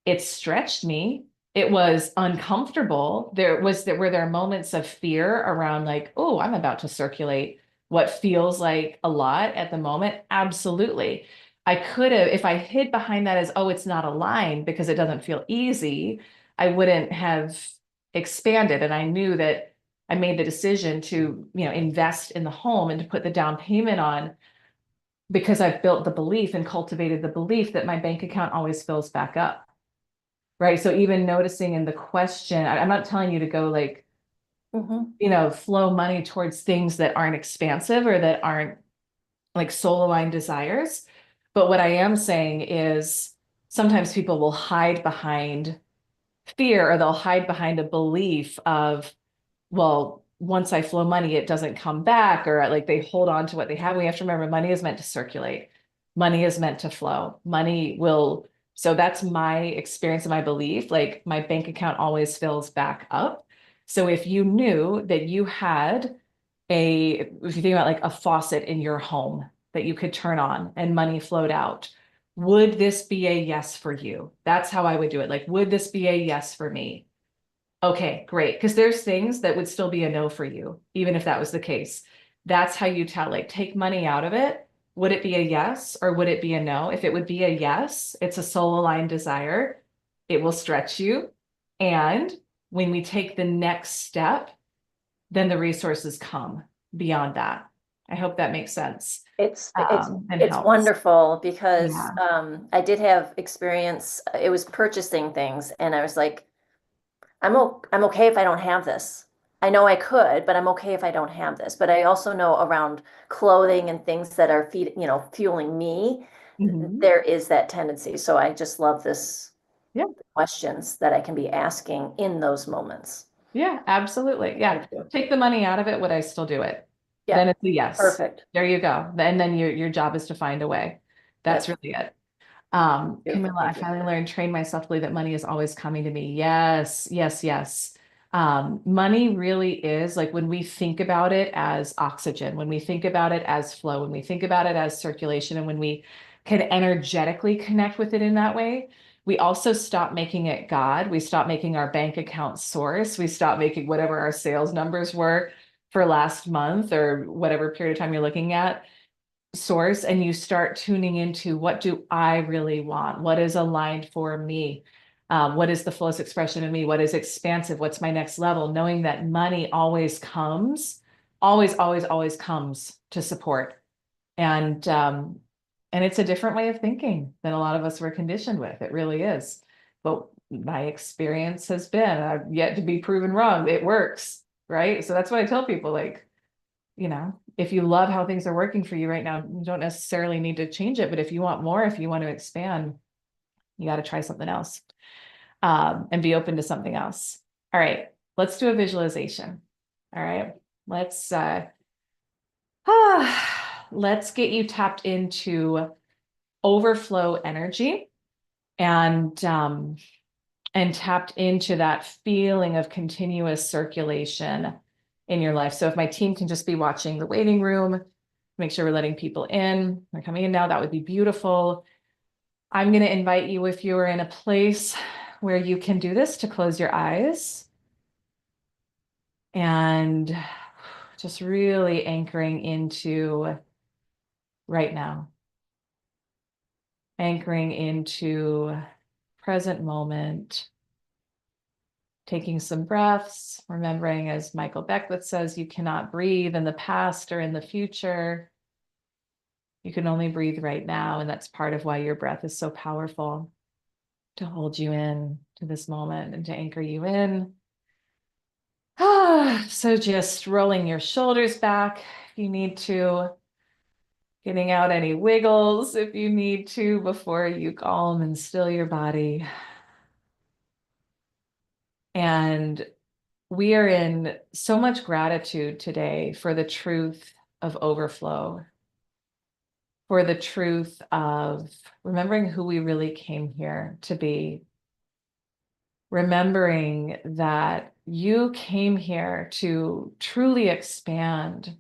it stretched me. It was uncomfortable. Were there moments of fear around, like, oh, I'm about to circulate what feels like a lot at the moment. Absolutely. I could have, if I hid behind that as, oh, it's not aligned because it doesn't feel easy, I wouldn't have expanded. And I knew that I made the decision to, invest in the home and to put the down payment on, because I've built the belief and cultivated the belief that my bank account always fills back up. Right. So even noticing in the question, I'm not telling you to go, like, flow money towards things that aren't expansive or that aren't, like, soul aligned desires. But what I am saying is, sometimes people will hide behind fear, or they'll hide behind a belief of, well, once I flow money, it doesn't come back, or, like, they hold on to what they have. We have to remember, money is meant to circulate. Money is meant to flow. Money will. So that's my experience and my belief. Like, my bank account always fills back up. So if you knew that you had if you think about, like, a faucet in your home that you could turn on and money flowed out, would this be a yes for you? That's how I would do it. Like, would this be a yes for me? Okay, great. Because there's things that would still be a no for you, even if that was the case. That's how you tell, like, take money out of it. Would it be a yes or would it be a no? If it would be a yes, it's a soul aligned desire. It will stretch you. And when we take the next step, then the resources come beyond that. I hope that makes sense. And It's helps. wonderful because Yeah. I did have experience. It was purchasing things, and I was like, I'm okay if I don't have this. I know I could, but I'm okay if I don't have this. But I also know around clothing and things that are fueling me, Mhm. there is that tendency. So I just love this Yeah. questions that I can be asking in those moments. Yeah, absolutely. Yeah. Thank you. Take the money out of it. Would I still do it? Yeah, Then it's a yes. perfect. There you go. And then your job is to find a way. That's That's really it. beautiful. Camilla, I Thank you. finally learned, train myself to believe that money is always coming to me. Yes, yes, yes. Money really is, like, when we think about it as oxygen, when we think about it as flow, when we think about it as circulation, and when we can energetically connect with it in that way, we also stop making it God. We stop making our bank account source. We stop making whatever our sales numbers were for last month or whatever period of time you're looking at source, and you start tuning into, what do I really want? What is aligned for me? What is the fullest expression of me? What is expansive? What's my next level? Knowing that money always comes, always, always, always comes to support. And it's a different way of thinking than a lot of us were conditioned with. It really is. But my experience has been, I've yet to be proven wrong. It works, right? So that's what I tell people, like, if you love how things are working for you right now, you don't necessarily need to change it. But if you want more, if you want to expand, you got to try something else, and be open to something else. All right, let's do a visualization. All right, let's get you tapped into overflow energy and tapped into that feeling of continuous circulation in your life. So if my team can just be watching the waiting room, make sure we're letting people in. They're coming in now. That would be beautiful. I'm going to invite you, if you are in a place where you can do this, to close your eyes and just really anchoring into right now, anchoring into present moment, taking some breaths, remembering, as Michael Beckwith says, you cannot breathe in the past or in the future. You can only breathe right now. And that's part of why your breath is so powerful, to hold you in to this moment and to anchor you in. So just rolling your shoulders back if you need to, getting out any wiggles if you need to before you calm and still your body. And we are in so much gratitude today for the truth of overflow, for the truth of remembering who we really came here to be, remembering that you came here to truly expand,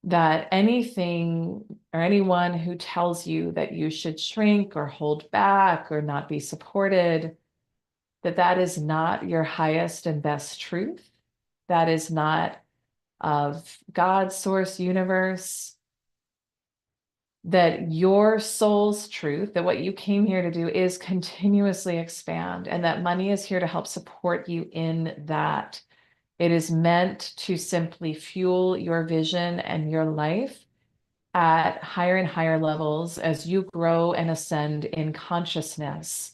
that anything or anyone who tells you that you should shrink or hold back or not be supported, that is not your highest and best truth. That is not of God, source, universe. That your soul's truth, that what you came here to do is continuously expand, and that money is here to help support you in that. It is meant to simply fuel your vision and your life at higher and higher levels as you grow and ascend in consciousness.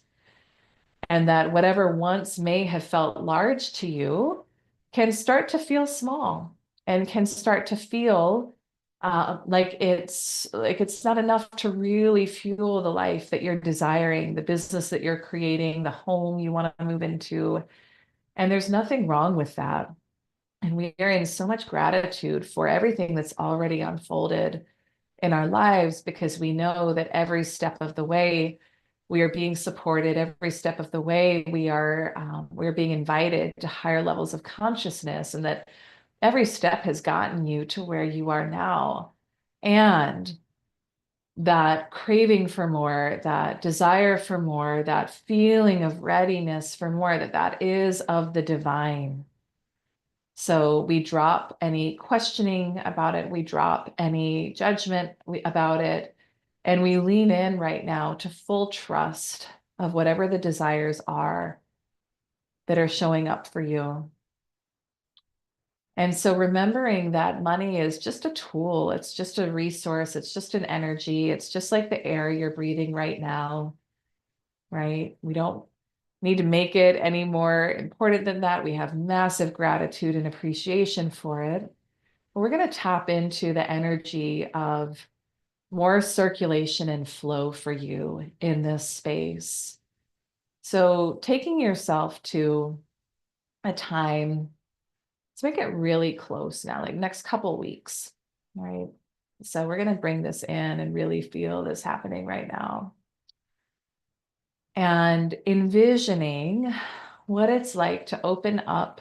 And that whatever once may have felt large to you can start to feel small and can start to feel like it's not enough to really fuel the life that you're desiring, the business that you're creating, the home you want to move into. And there's nothing wrong with that. And we are in so much gratitude for everything that's already unfolded in our lives, because we know that every step of the way we are being supported. Every step of the way we're being invited to higher levels of consciousness, and that every step has gotten you to where you are now. And that craving for more, that desire for more, that feeling of readiness for more, that is of the divine. So we drop any questioning about it. We drop any judgment about it. And we lean in right now to full trust of whatever the desires are that are showing up for you. And so remembering that money is just a tool, it's just a resource, it's just an energy, it's just like the air you're breathing right now, right? We don't need to make it any more important than that. We have massive gratitude and appreciation for it. But we're going to tap into the energy of more circulation and flow for you in this space. So taking yourself to a time, let's make it really close now, like next couple weeks, right? So we're going to bring this in and really feel this happening right now. And envisioning what it's like to open up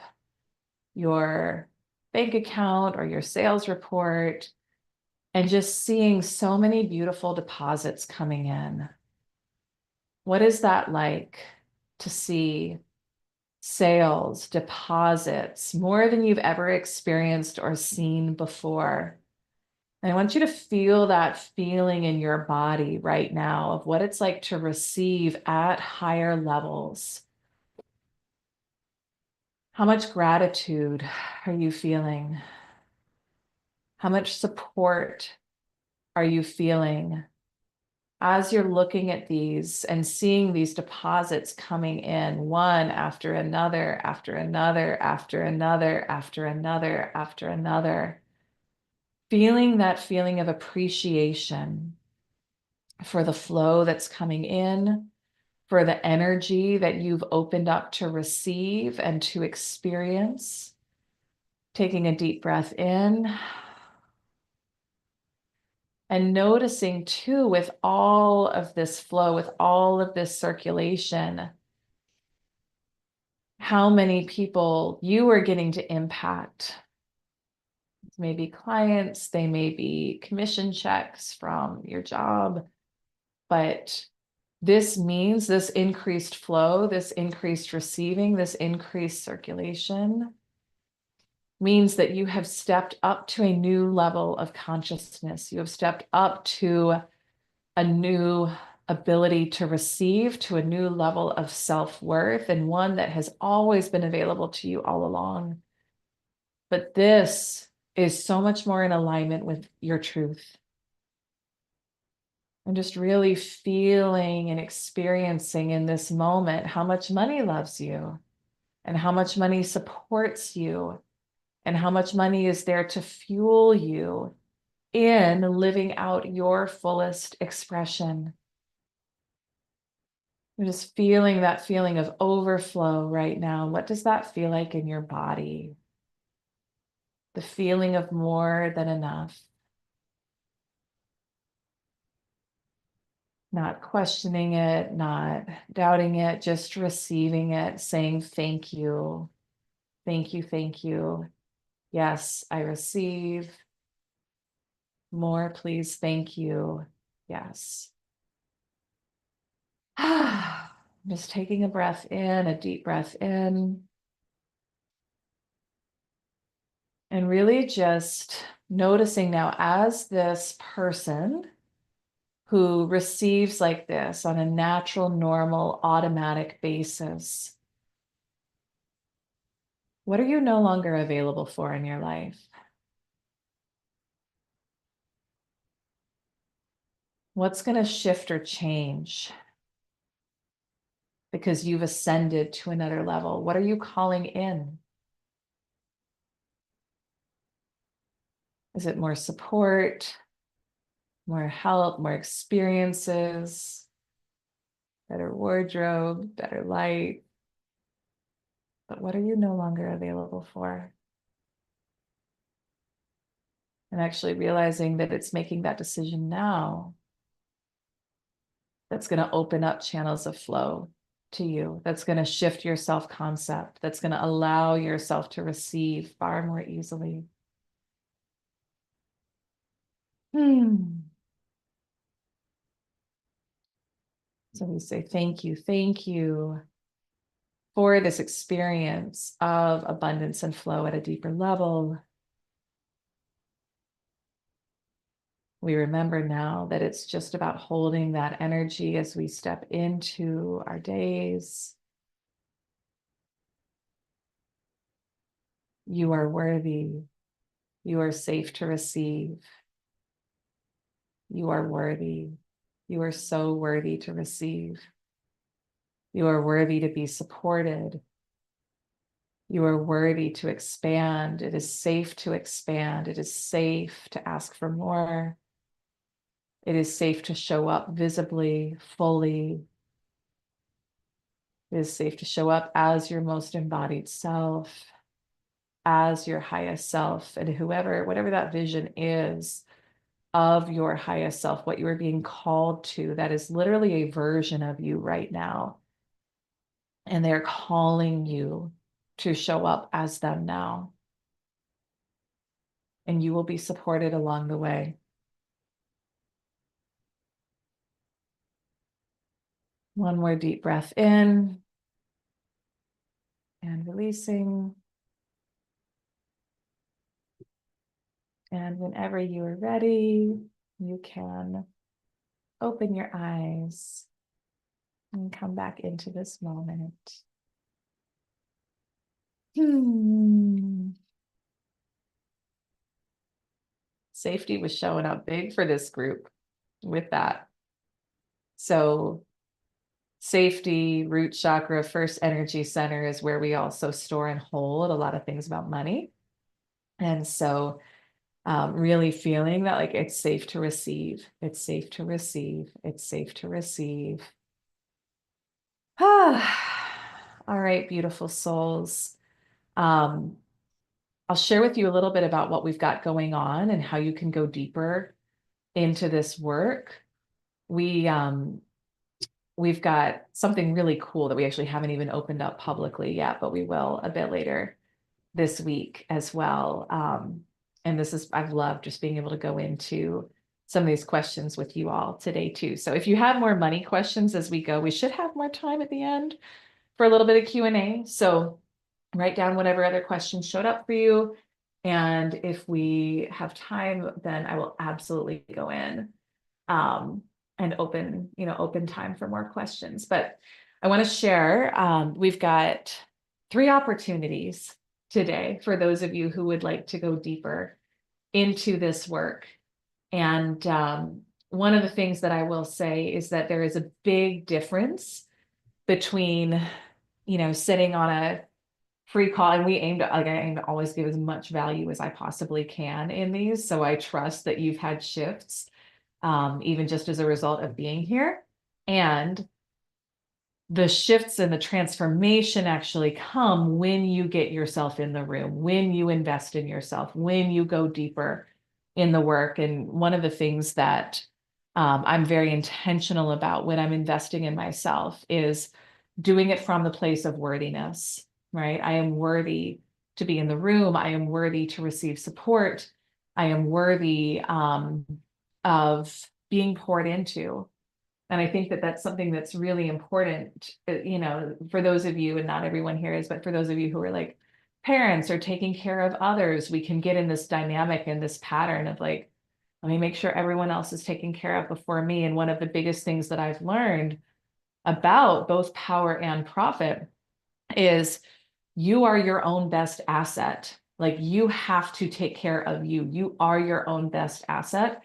your bank account or your sales report and just seeing so many beautiful deposits coming in. What is that like to see sales, deposits, more than you've ever experienced or seen before? And I want you to feel that feeling in your body right now of what it's like to receive at higher levels. How much gratitude are you feeling? How much support are you feeling as you're looking at these and seeing these deposits coming in one after another, after another, after another, after another, after another? feeling that feeling of appreciation for the flow that's coming in, for the energy that you've opened up to receive and to experience. Taking a deep breath in. And noticing too, with all of this flow, with all of this circulation, how many people you are getting to impact. Maybe clients, they may be commission checks from your job, but this means this increased flow, this increased receiving, this increased circulation means that you have stepped up to a new level of consciousness. You have stepped up to a new ability to receive, to a new level of self-worth, and one that has always been available to you all along. But this is so much more in alignment with your truth. And just really feeling and experiencing in this moment how much money loves you and how much money supports you and how much money is there to fuel you in living out your fullest expression. You're just feeling that feeling of overflow right now. What does that feel like in your body? The feeling of more than enough. Not questioning it, not doubting it, just receiving it, saying thank you. Thank you, thank you. Yes, I receive. More, please, thank you. Yes. Just taking a breath in, a deep breath in. And really just noticing now as this person who receives like this on a natural, normal, automatic basis, what are you no longer available for in your life? What's going to shift or change because you've ascended to another level? What are you calling in? Is it more support, more help, more experiences, better wardrobe, better light? But what are you no longer available for? And actually realizing that it's making that decision now that's going to open up channels of flow to you, that's going to shift your self-concept, that's going to allow yourself to receive far more easily. So we say thank you for this experience of abundance and flow at a deeper level. We remember now that it's just about holding that energy as we step into our days. You are worthy. You are safe to receive. You are worthy. You are so worthy to receive. You are worthy to be supported. You are worthy to expand. It is safe to expand. It is safe to ask for more. It is safe to show up visibly, fully. It is safe to show up as your most embodied self, as your highest self, and whatever that vision is of your highest self, what you are being called to, that is literally a version of you right now. And they're calling you to show up as them now. And you will be supported along the way. One more deep breath in and releasing. And whenever you are ready, you can open your eyes and come back into this moment. Safety was showing up big for this group with that. So safety, root chakra, first energy center is where we also store and hold a lot of things about money. And so Really feeling that like it's safe to receive, it's safe to receive, it's safe to receive. All right, beautiful souls. I'll share with you a little bit about what we've got going on and how you can go deeper into this work. We've got something really cool that we actually haven't even opened up publicly yet, but we will a bit later this week as well. And I've loved just being able to go into some of these questions with you all today too. So if you have more money questions as we go, we should have more time at the end for a little bit of Q&A. So write down whatever other questions showed up for you. And if we have time, then I will absolutely go in and open time for more questions. But I want to share, we've got 3 opportunities today for those of you who would like to go deeper into this work. And one of the things that I will say is that there is a big difference between, sitting on a free call, and I aim to always give as much value as I possibly can in these. So I trust that you've had shifts, even just as a result of being here. And the shifts and the transformation actually come when you get yourself in the room, when you invest in yourself, when you go deeper in the work. And one of the things that I'm very intentional about when I'm investing in myself is doing it from the place of worthiness, right? I am worthy to be in the room. I am worthy to receive support. I am worthy of being poured into. And I think that that's something that's really important, for those of you, and not everyone here is, but for those of you who are like parents or taking care of others, we can get in this dynamic and this pattern of like, let me make sure everyone else is taken care of before me. And one of the biggest things that I've learned about both power and profit is you are your own best asset. Like you have to take care of you. You are your own best asset.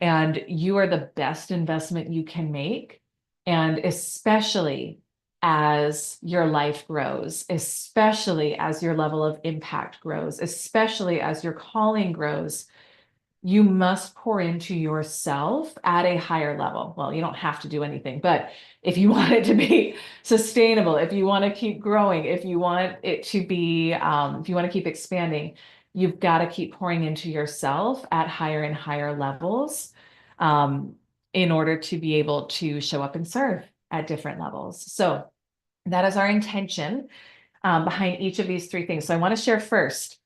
And you are the best investment you can make. And especially as your life grows, especially as your level of impact grows, especially as your calling grows, you must pour into yourself at a higher level. Well, you don't have to do anything, but if you want it to be sustainable, if you want to keep growing, if you want it to be, if you want to keep expanding, you've got to keep pouring into yourself at higher and higher levels, in order to be able to show up and serve at different levels. So that is our intention, behind each of these 3 things. So I want to share first,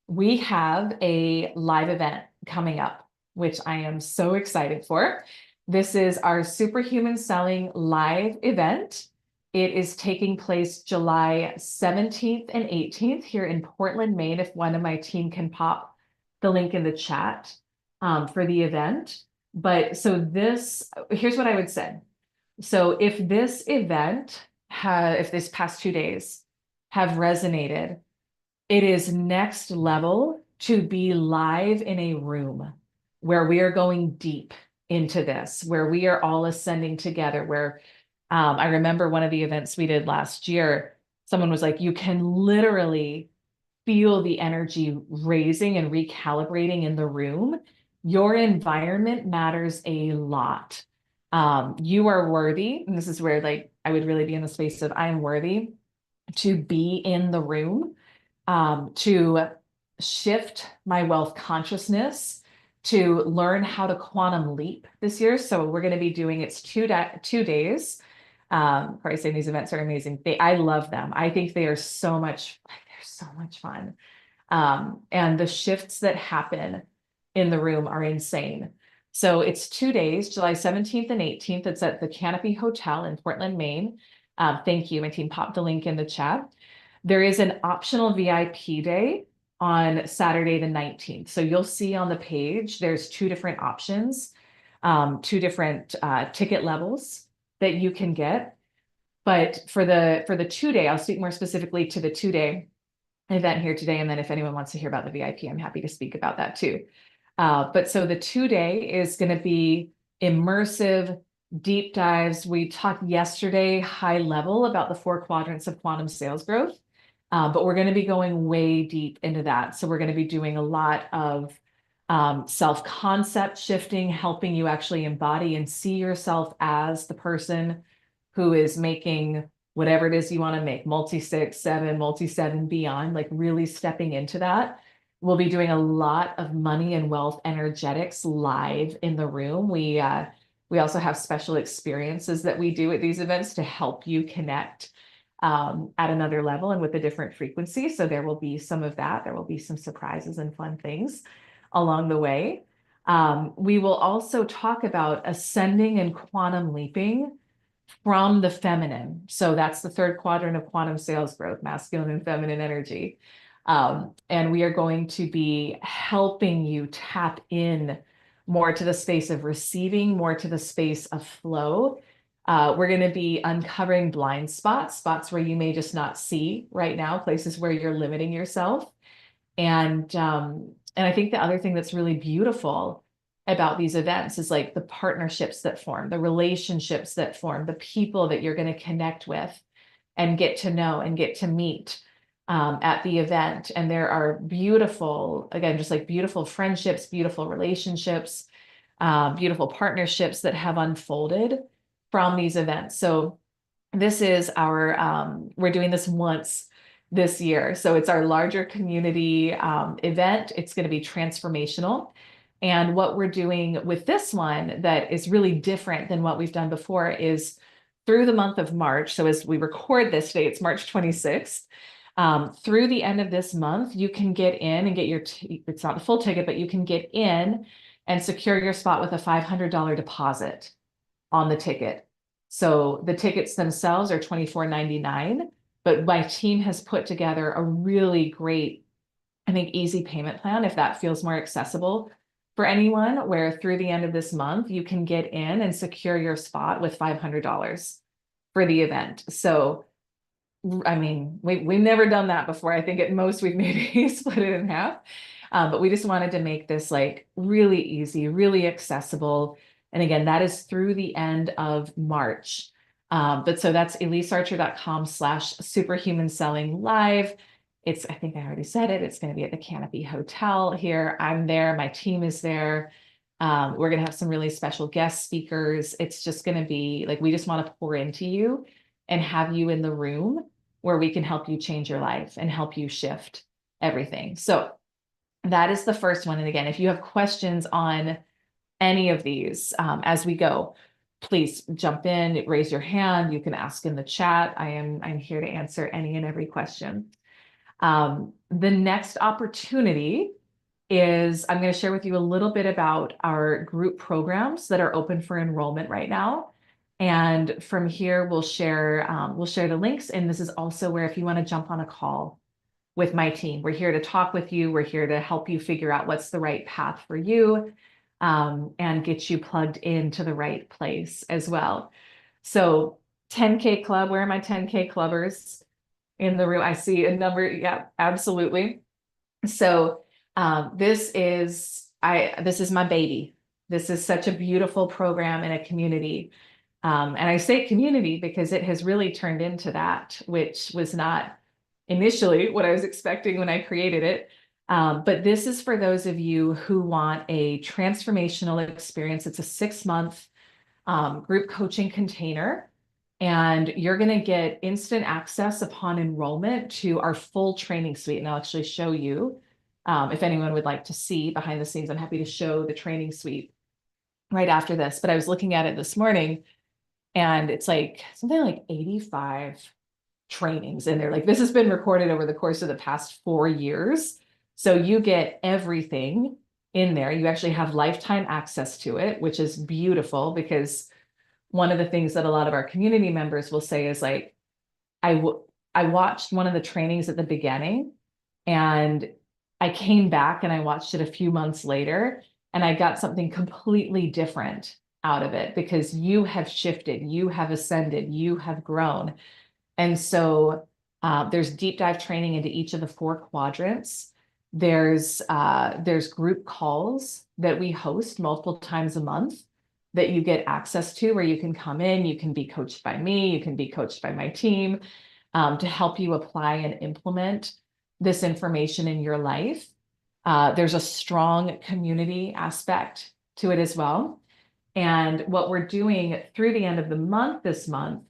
we have a live event coming up, which I am so excited for. This is our Superhuman Selling live event. It is taking place July 17th and 18th here in Portland, Maine. If one of my team can pop the link in the chat for the event. But so here's what I would say. So if this event if this past 2 days have resonated, it is next level to be live in a room where we are going deep into this, where we are all ascending together, where I remember one of the events we did last year, someone was like, you can literally feel the energy raising and recalibrating in the room. Your environment matters a lot. You are worthy. And this is where like, I would really be in the space of I'm worthy to be in the room, to shift my wealth consciousness, to learn how to quantum leap this year. So we're going to be doing it's 2 days. Probably saying these events are amazing. I love them. I think they're so much fun. And the shifts that happen in the room are insane. So it's 2 days, July 17th and 18th. It's at the Canopy Hotel in Portland, Maine. Thank you. My team popped the link in the chat. There is an optional VIP day on Saturday the 19th. So you'll see on the page, there's 2 different options, 2 different ticket levels that you can get. But for the 2 day, I'll speak more specifically to the 2 day event here today. And then if anyone wants to hear about the VIP, I'm happy to speak about that too. But so the 2 day is going to be immersive deep dives. We talked yesterday high level about the 4 quadrants of quantum sales growth. But we're going to be going way deep into that. So we're going to be doing a lot of self-concept shifting, helping you actually embody and see yourself as the person who is making whatever it is you want to make, multi-6, 7, multi-7 beyond, like really stepping into that. We'll be doing a lot of money and wealth energetics live in the room. We also have special experiences that we do at these events to help you connect at another level and with a different frequency. So there will be some of that. There will be some surprises and fun things along the way. We will also talk about ascending and quantum leaping from the feminine. So that's the third quadrant of quantum sales growth, masculine and feminine energy. And we are going to be helping you tap in more to the space of receiving, more to the space of flow. We're going to be uncovering blind spots where you may just not see right now, places where you're limiting yourself. And I think the other thing that's really beautiful about these events is like the partnerships that form, the relationships that form, the people that you're going to connect with and get to know and get to meet at the event. And there are beautiful, again, just like beautiful friendships, beautiful relationships, beautiful partnerships that have unfolded from these events. So this is our, we're doing this once this year. So it's our larger community event. It's going to be transformational. And what we're doing with this one that is really different than what we've done before is through the month of March. So as we record this today, it's March 26th. Through the end of this month, you can get in and get your, it's not a full ticket, but you can get in and secure your spot with a $500 deposit on the ticket. So the tickets themselves are $24.99, but my team has put together a really great, I think, easy payment plan if that feels more accessible for anyone, where through the end of this month, you can get in and secure your spot with $500 for the event. So, I mean, we've never done that before. I think at most we've maybe split it in half, but we just wanted to make this like really easy, really accessible. And again, that is through the end of March. But so that's ElyseArcher.com/superhuman selling live. It's, I think I already said it, it's going to be at the Canopy Hotel here. I'm there. My team is there. We're going to have some really special guest speakers. It's just going to be like, we just want to pour into you and have you in the room where we can help you change your life and help you shift everything. So that is the first one. And again, if you have questions on any of these as we go, please jump in, raise your hand. You can ask in the chat. I'm here to answer any and every question. The next opportunity is I'm going to share with you a little bit about our group programs that are open for enrollment right now. And from here, we'll share the links. And this is also where if you want to jump on a call with my team, we're here to talk with you. We're here to help you figure out what's the right path for you and get you plugged into the right place as well. So 10K club, where are my 10K clubbers in the room? I see a number. Yeah, absolutely. So this is my baby. This is such a beautiful program and a community. And I say community because it has really turned into that, which was not initially what I was expecting when I created it. But this is for those of you who want a transformational experience. It's a 6-month group coaching container. And you're going to get instant access upon enrollment to our full training suite. And I'll actually show you if anyone would like to see behind the scenes. I'm happy to show the training suite right after this. But I was looking at it this morning and it's like something like 85 trainings in there. Like this has been recorded over the course of the past 4 years. So you get everything in there. You actually have lifetime access to it, which is beautiful because one of the things that a lot of our community members will say is like, I watched one of the trainings at the beginning and I came back and I watched it a few months later and I got something completely different out of it because you have shifted, you have ascended, you have grown. And so there's deep dive training into each of the 4 quadrants. There's group calls that we host multiple times a month that you get access to, where you can come in, you can be coached by me, you can be coached by my team to help you apply and implement this information in your life. There's a strong community aspect to it as well. And what we're doing through the end of the month this month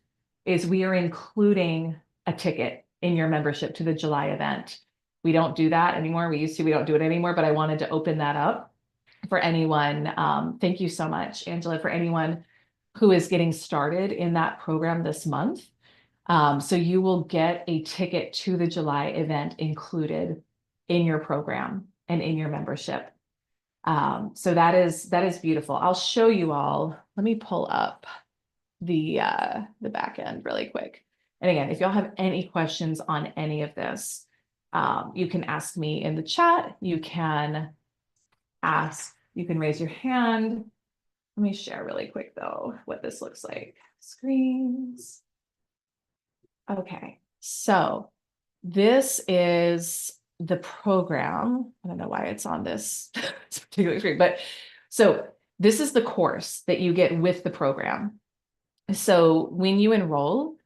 is we are including a ticket in your membership to the July event. We don't do that anymore. We used to, we don't do it anymore, but I wanted to open that up for anyone. Thank you so much, Angela, for anyone who is getting started in that program this month. So you will get a ticket to the July event included in your program and in your membership. So that is beautiful. I'll show you all. Let me pull up the back end really quick. And again, if y'all have any questions on any of this, you can ask me in the chat. You can raise your hand. Let me share really quick though, what this looks like. Screens. Okay, so this is the program. I don't know why it's on this particular screen, but so this is the course that you get with the program. So when you enroll,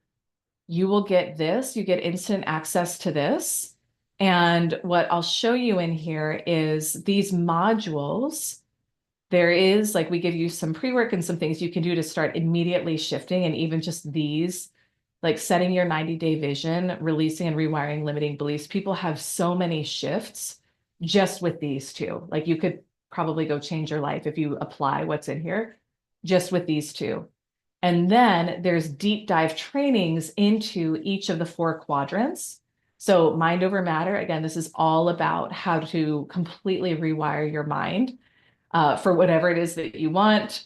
you will get this, you get instant access to this. And what I'll show you in here is these modules. There is, like, we give you some pre-work and some things you can do to start immediately shifting, and even just these, like setting your 90-day vision, releasing and rewiring limiting beliefs. People have so many shifts just with these two. Like, you could probably go change your life if you apply what's in here just with these two. And then there's deep dive trainings into each of the 4 quadrants. So mind over matter, again, this is all about how to completely rewire your mind for whatever it is that you want.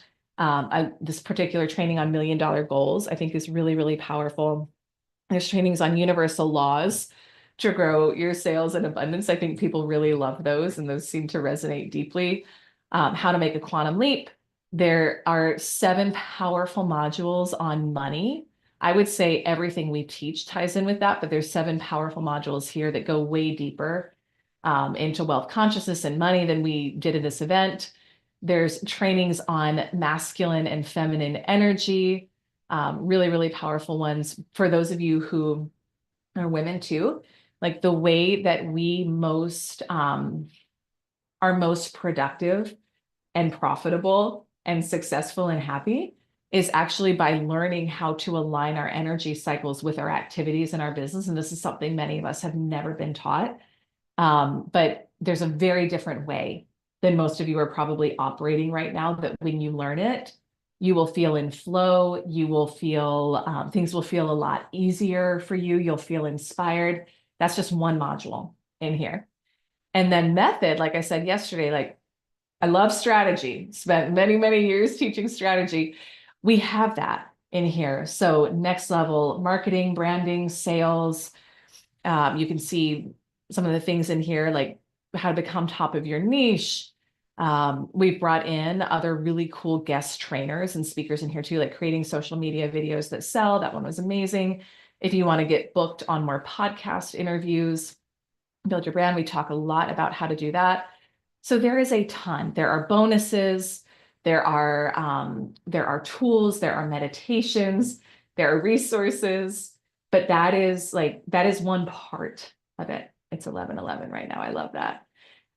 This particular training on $1 million goals, I think, is really, really powerful. There's trainings on universal laws to grow your sales and abundance. I think people really love those, and those seem to resonate deeply. How to make a quantum leap. There are 7 powerful modules on money. I would say everything we teach ties in with that, but there's 7 powerful modules here that go way deeper into wealth consciousness and money than we did in this event. There's trainings on masculine and feminine energy, really, really powerful ones for those of you who are women too. Like, the way that we are most productive and profitable and successful and happy is actually by learning how to align our energy cycles with our activities in our business. And this is something many of us have never been taught. But there's a very different way than most of you are probably operating right now, that when you learn it, you will feel in flow. You will feel, things will feel a lot easier for you. You'll feel inspired. That's just one module in here. And then method, like I said yesterday, like, I love strategy, spent many, many years teaching strategy. We have that in here. So next level marketing, branding, sales. You can see some of the things in here, like how to become top of your niche. We've brought in other really cool guest trainers and speakers in here too, like creating social media videos that sell. That one was amazing. If you want to get booked on more podcast interviews, build your brand, we talk a lot about how to do that. So there is a ton. There are bonuses. There are tools. There are meditations. There are resources. But that is one part of it. It's 11:11 right now. I love that.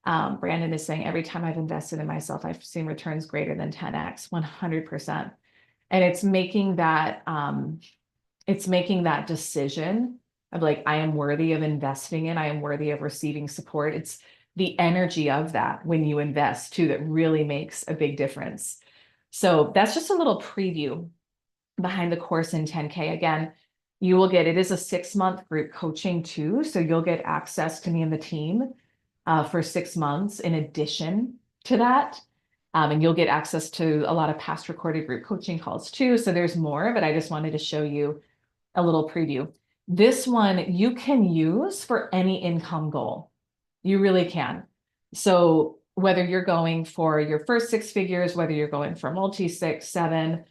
Brandon is saying, every time I've invested in myself, I've seen returns greater than 10x, 100%. And it's making that decision of, like, I am worthy of investing in, I am worthy of receiving support. It's the energy of that when you invest too, that really makes a big difference. So that's just a little preview behind the course in 10K. Again, you will get, it is a 6-month group coaching too. So you'll get access to me and the team for 6 months in addition to that. And you'll get access to a lot of past recorded group coaching calls too. So there's more, but I just wanted to show you a little preview. This one you can use for any income goal. You really can. So whether you're going for your first 6 figures, whether you're going for multi 6, 7,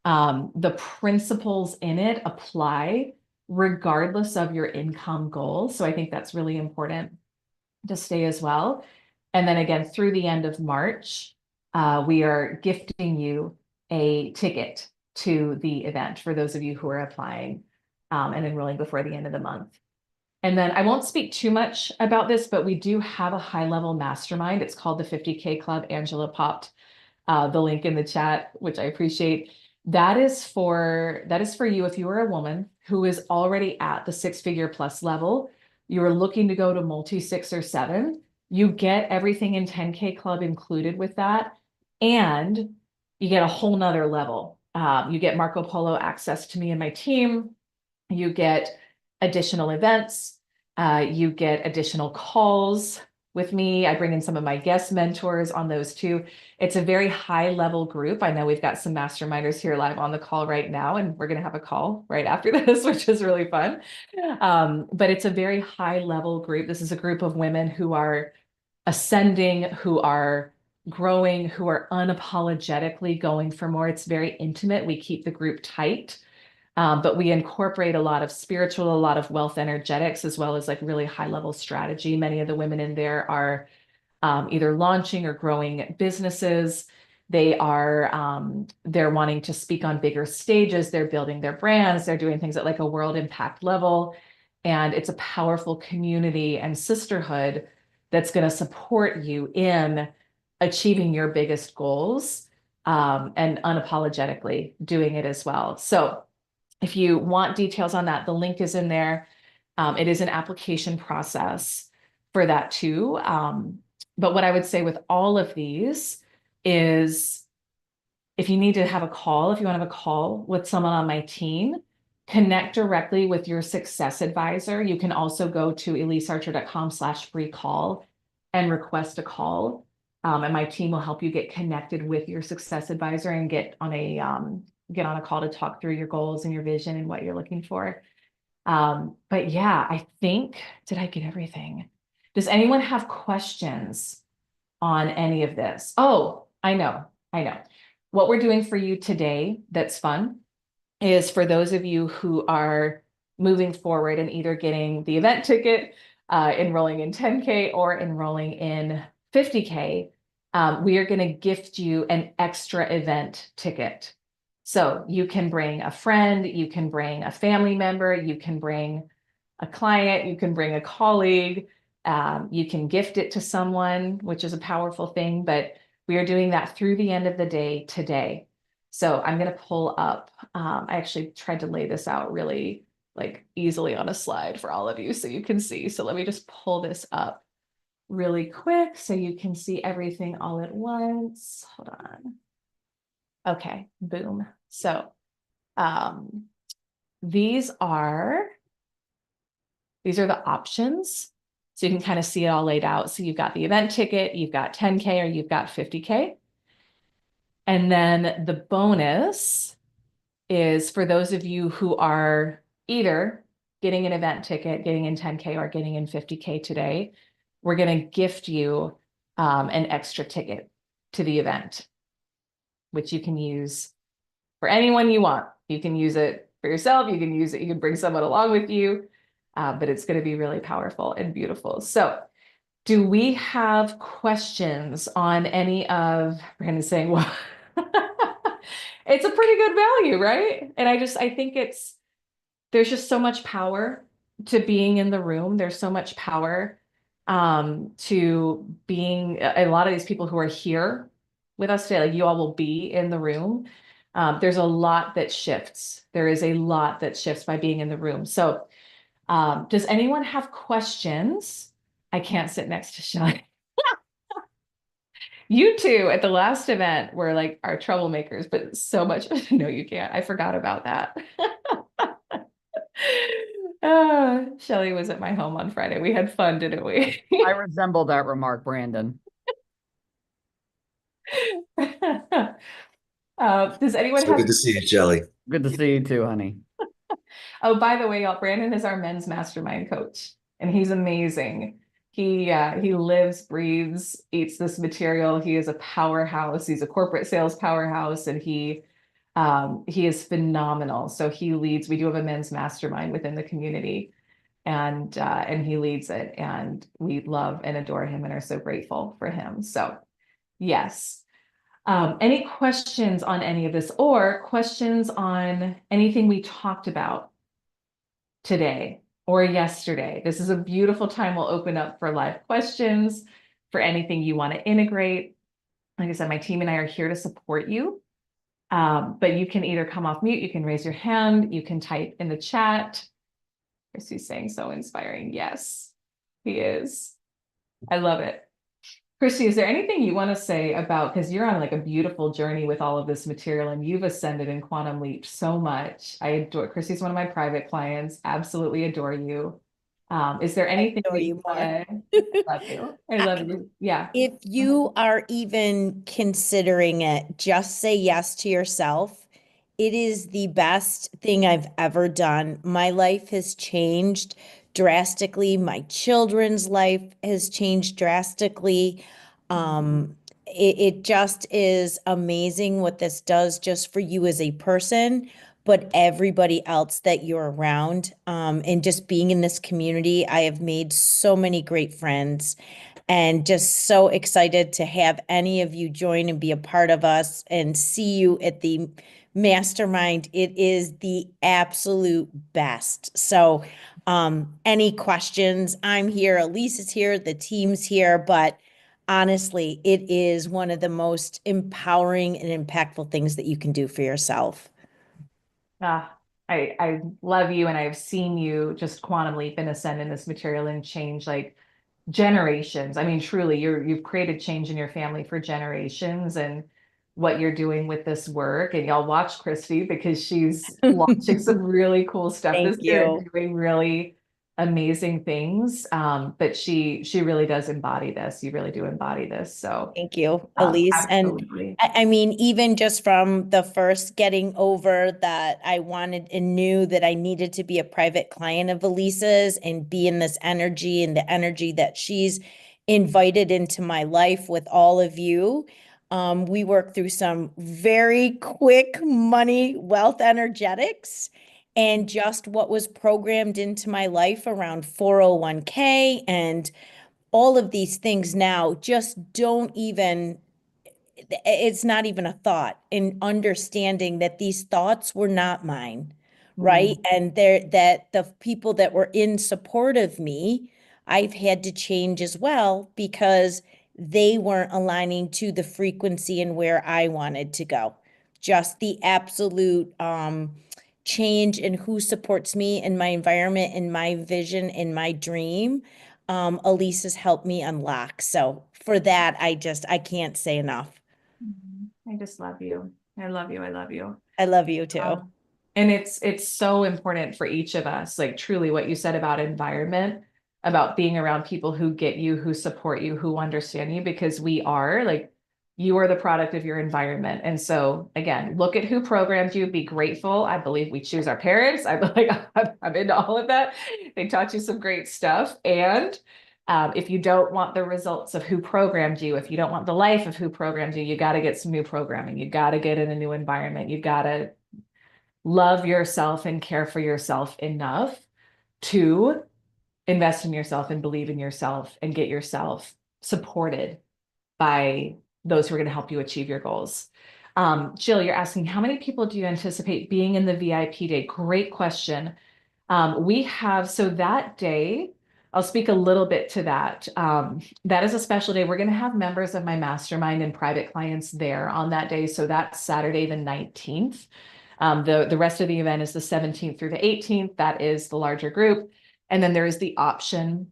the principles in it apply regardless of your income goal. So I think that's really important to stay as well. And then again, through the end of March, we are gifting you a ticket to the event for those of you who are applying and enrolling before the end of the month. And then I won't speak too much about this, but we do have a high level mastermind. It's called the 50K Club. Angela popped the link in the chat, which I appreciate. That is for you if you are a woman who is already at the 6-figure plus level. You are looking to go to multi 6 or 7. You get everything in 10K Club included with that, and you get a whole nother level. You get Marco Polo access to me and my team. You get additional events. You get additional calls with me. I bring in some of my guest mentors on those too. It's a very high level group. I know we've got some masterminders here live on the call right now, and we're going to have a call right after this, which is really fun. But it's a very high level group. This is a group of women who are ascending, who are growing, who are unapologetically going for more. It's very intimate. We keep the group tight. But we incorporate a lot of spiritual, a lot of wealth energetics, as well as like really high level strategy. Many of the women in there are either launching or growing businesses. They're wanting to speak on bigger stages. They're building their brands. They're doing things at like a world impact level. And it's a powerful community and sisterhood that's going to support you in achieving your biggest goals, and unapologetically doing it as well. So if you want details on that, the link is in there. It is an application process for that too. But what I would say with all of these is if you need to have a call, if you want to have a call with someone on my team, connect directly with your success advisor. You can also go to elysearcher.com/free call and request a call. And my team will help you get connected with your success advisor and get on a call to talk through your goals and your vision and what you're looking for. But yeah, I think, did I get everything? Does anyone have questions on any of this? Oh, I know. What we're doing for you today that's fun is for those of you who are moving forward and either getting the event ticket, enrolling in 10K or enrolling in 50K, we are going to gift you an extra event ticket. So you can bring a friend, you can bring a family member, you can bring a client, you can bring a colleague, you can gift it to someone, which is a powerful thing, but we are doing that through the end of the day today. So I'm going to pull up, I actually tried to lay this out really like easily on a slide for all of you so you can see. So let me just pull this up really quick so you can see everything all at once. Hold on. Okay, boom. So these are the options. So you can kind of see it all laid out. So you've got the event ticket, you've got 10K, or you've got 50K. And then the bonus is for those of you who are either getting an event ticket, getting in 10K, or getting in 50K today, we're going to gift you an extra ticket to the event, which you can use for anyone you want. You can use it for yourself. You can bring someone along with you, but it's going to be really powerful and beautiful. So do we have questions on any of, Brandon's saying, well, it's a pretty good value, right? And I think there's just so much power to being in the room. There's so much power to being a lot of these people who are here with us today, like you all will be in the room. There's a lot that shifts. There is a lot that shifts by being in the room. So does anyone have questions? I can't sit next to Shelly. You two at the last event were like our troublemakers, but so much. No, you can't. I forgot about that. Shelly was at my home on Friday. We had fun, didn't we? I resemble that remark, Brandon. Does anyone So have? good to see you, Shelly. Good to see you too, honey. Oh, by the way, y'all, Brandon is our men's mastermind coach, and he's amazing. He lives, breathes, eats this material. He is a powerhouse. He's a corporate sales powerhouse, and he is phenomenal. So he leads. We do have a men's mastermind within the community, and he leads it, and we love and adore him, and are so grateful for him. So, yes. Any questions on any of this, or questions on anything we talked about today? or yesterday. This is a beautiful time. We'll open up for live questions, for anything you want to integrate. Like I said, my team and I are here to support you. But you can either come off mute, you can raise your hand, you can type in the chat. Christy's saying so inspiring. Yes, he is. I love it. Christy, is there anything you want to say about, because you're on like a beautiful journey with all of this material and you've ascended in Quantum Leap so much. I adore, Christy's one of my private clients, absolutely adore you. Is there anything adore that you you more. want to, love you. I love you. Yeah. If you are even considering it, just say yes to yourself. It is the best thing I've ever done. My life has changed drastically. My children's life has changed drastically. It just is amazing what this does just for you as a person, but everybody else that you're around. And just being in this community, I have made so many great friends. And just so excited to have any of you join and be a part of us and see you at the mastermind. It is the absolute best. So, any questions? I'm here, Elyse is here, the team's here, but honestly, it is one of the most empowering and impactful things that you can do for yourself. I love you, and I've seen you just quantum leap and ascend in this material and change like generations. I mean, truly, you've created change in your family for generations, and what you're doing with this work. And y'all watch Christy because she's launching some really cool stuff this Thank year you. and doing really amazing things. But she really does embody this. You really do embody this. So Thank you, Elyse. And absolutely. I mean, even just from the first getting over that I wanted and knew that I needed to be a private client of Elise's and be in this energy and the energy that she's invited into my life with all of you. We worked through some very quick money, wealth energetics, and just what was programmed into my life around 401k and all of these things now just don't even, it's not even a thought, in understanding that these thoughts were not mine, right? And that the people that were in support of me, I've had to change as well because they weren't aligning to the frequency and where I wanted to go. Just the absolute change in who supports me in my environment, in my vision, in my dream. Elyse has helped me unlock. So for that, I can't say enough. I just love you. I love you. I love you. I love you too. And it's so important for each of us, like truly what you said about environment, about being around people who get you, who support you, who understand you, because we are like, you are the product of your environment. And so again, look at who programmed you, be grateful. I believe we choose our parents. I'm into all of that. They taught you some great stuff. And if you don't want the results of who programmed you, if you don't want the life of who programmed you, you got to get some new programming. You got to get in a new environment. You got to love yourself and care for yourself enough to invest in yourself and believe in yourself and get yourself supported by those who are going to help you achieve your goals. Jill, you're asking, how many people do you anticipate being in the VIP day? Great question. We have, so that day, I'll speak a little bit to that. That is a special day. We're going to have members of my mastermind and private clients there on that day. So that's Saturday, the 19th. The rest of the event is the 17th through the 18th. That is the larger group. And then there is the option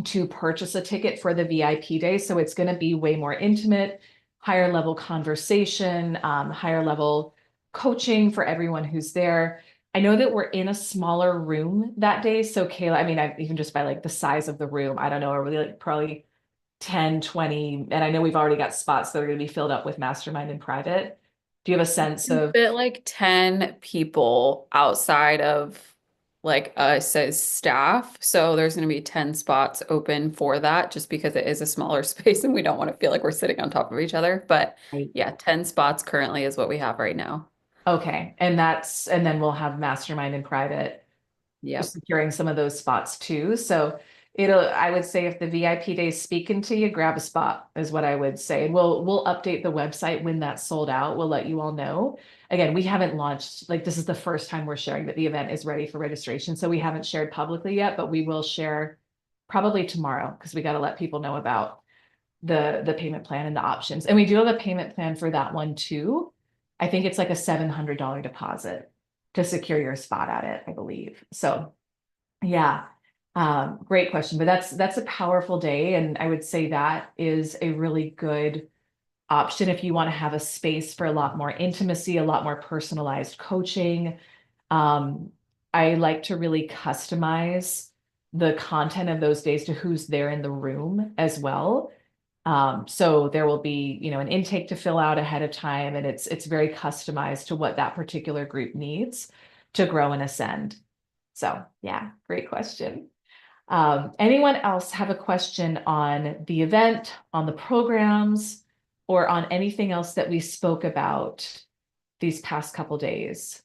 to purchase a ticket for the VIP day. So it's going to be way more intimate, higher level conversation, higher level coaching for everyone who's there. I know that we're in a smaller room that day. So Kayla, I mean, even just by like the size of the room, I don't know, are we like probably 10, 20, and I know we've already got spots that are going to be filled up with mastermind and private. Do you have a sense can of? fit like 10 people outside of like us as staff. So there's going to be 10 spots open for that just because it is a smaller space and we don't want to feel like we're sitting on top of each other. But yeah, 10 spots currently is what we have right now. Okay. And then we'll have mastermind in private, Yeah. securing some of those spots too. So I would say if the VIP day is speaking to you, grab a spot is what I would say. And we'll update the website when that's sold out. We'll let you all know. Again, we haven't launched, like this is the first time we're sharing that the event is ready for registration. So we haven't shared publicly yet, but we will share probably tomorrow because we got to let people know about the payment plan and the options. And we do have a payment plan for that one too. I think it's like a $700 deposit to secure your spot at it, I believe. So yeah, great question, but that's a powerful day. And I would say that is a really good option if you want to have a space for a lot more intimacy, a lot more personalized coaching. I like to really customize the content of those days to who's there in the room as well. So there will be, an intake to fill out ahead of time, and it's very customized to what that particular group needs to grow and ascend. So yeah, great question. Anyone else have a question on the event, on the programs, or on anything else that we spoke about these past couple days?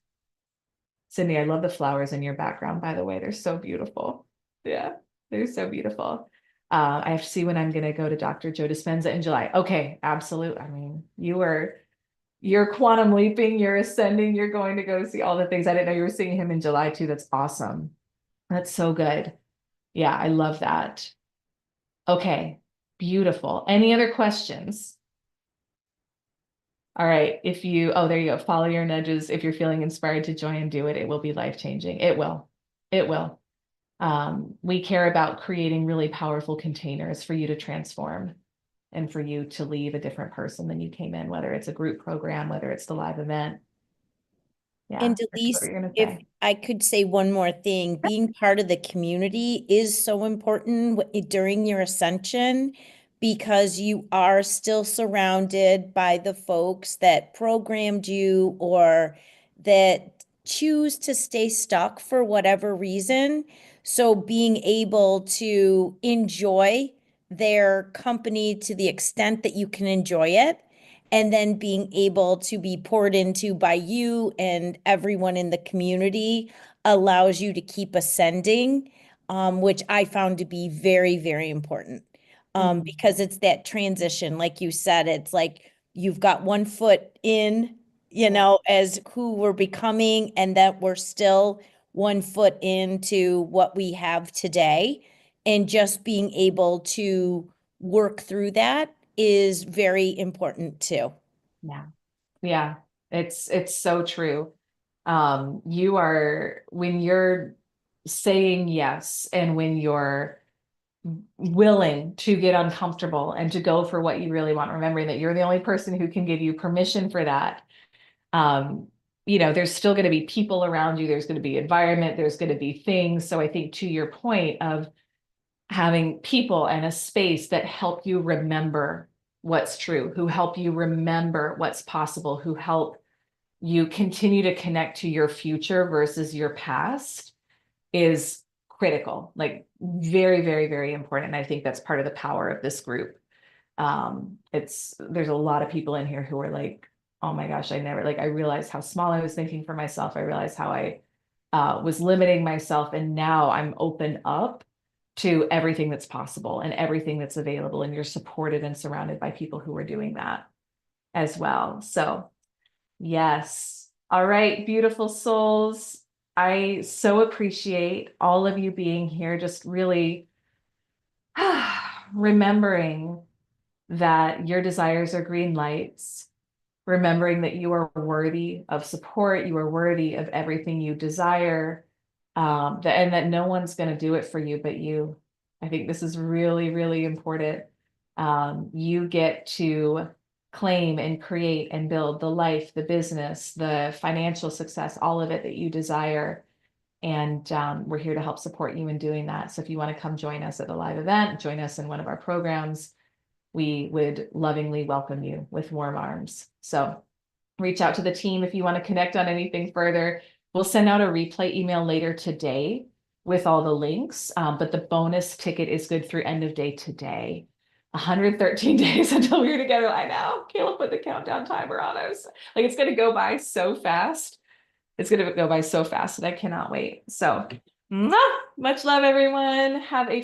Sydney, I love the flowers in your background, by the way. They're so beautiful. Yeah, they're so beautiful. I have to see when I'm going to go to Dr. Joe Dispenza in July. Okay, absolutely. I mean, you're quantum leaping, you're ascending, you're going to go see all the things. I didn't know you were seeing him in July too. That's awesome. That's so good. Yeah, I love that. Okay, beautiful. Any other questions? All right, there you go. Follow your nudges. If you're feeling inspired to join and do it, it will be life-changing. It will. It will. We care about creating really powerful containers for you to transform and for you to leave a different person than you came in, whether it's a group program, whether it's the live event. Yeah, And that's what Elyse, you're gonna if say. I could say one more thing, being part of the community is so important during your ascension because you are still surrounded by the folks that programmed you or that choose to stay stuck for whatever reason. So being able to enjoy their company to the extent that you can enjoy it, and then being able to be poured into by you and everyone in the community allows you to keep ascending, which I found to be very, very important. Because it's that transition, like you said, it's like you've got one foot in, as who we're becoming, and that we're still one foot into what we have today. And just being able to work through that is very important too. Yeah. Yeah. It's so true. When you're saying yes and when you're willing to get uncomfortable and to go for what you really want, remembering that you're the only person who can give you permission for that. There's still going to be people around you. There's going to be environment. There's going to be things. So I think to your point of having people and a space that help you remember what's true, who help you remember what's possible, who help you continue to connect to your future versus your past is critical, like very, very, very important. And I think that's part of the power of this group. There's a lot of people in here who are like, oh my gosh, I realized how small I was thinking for myself. I realized how I was limiting myself. And now I'm open up to everything that's possible and everything that's available. And you're supported and surrounded by people who are doing that as well. So yes. All right, beautiful souls. I so appreciate all of you being here, just really remembering that your desires are green lights, remembering that you are worthy of support, you are worthy of everything you desire, and that no one's going to do it for you but you. I think this is really, really important. You get to claim and create and build the life, the business, the financial success, all of it that you desire. And we're here to help support you in doing that. So if you want to come join us at the live event, join us in one of our programs, we would lovingly welcome you with warm arms. So reach out to the team if you want to connect on anything further. We'll send out a replay email later today with all the links, but the bonus ticket is good through end of day today. 113 days until we're together. I know. Caleb put the countdown timer on us. Like it's going to go by so fast. It's going to go by so fast and I cannot wait. So much love, everyone. Have a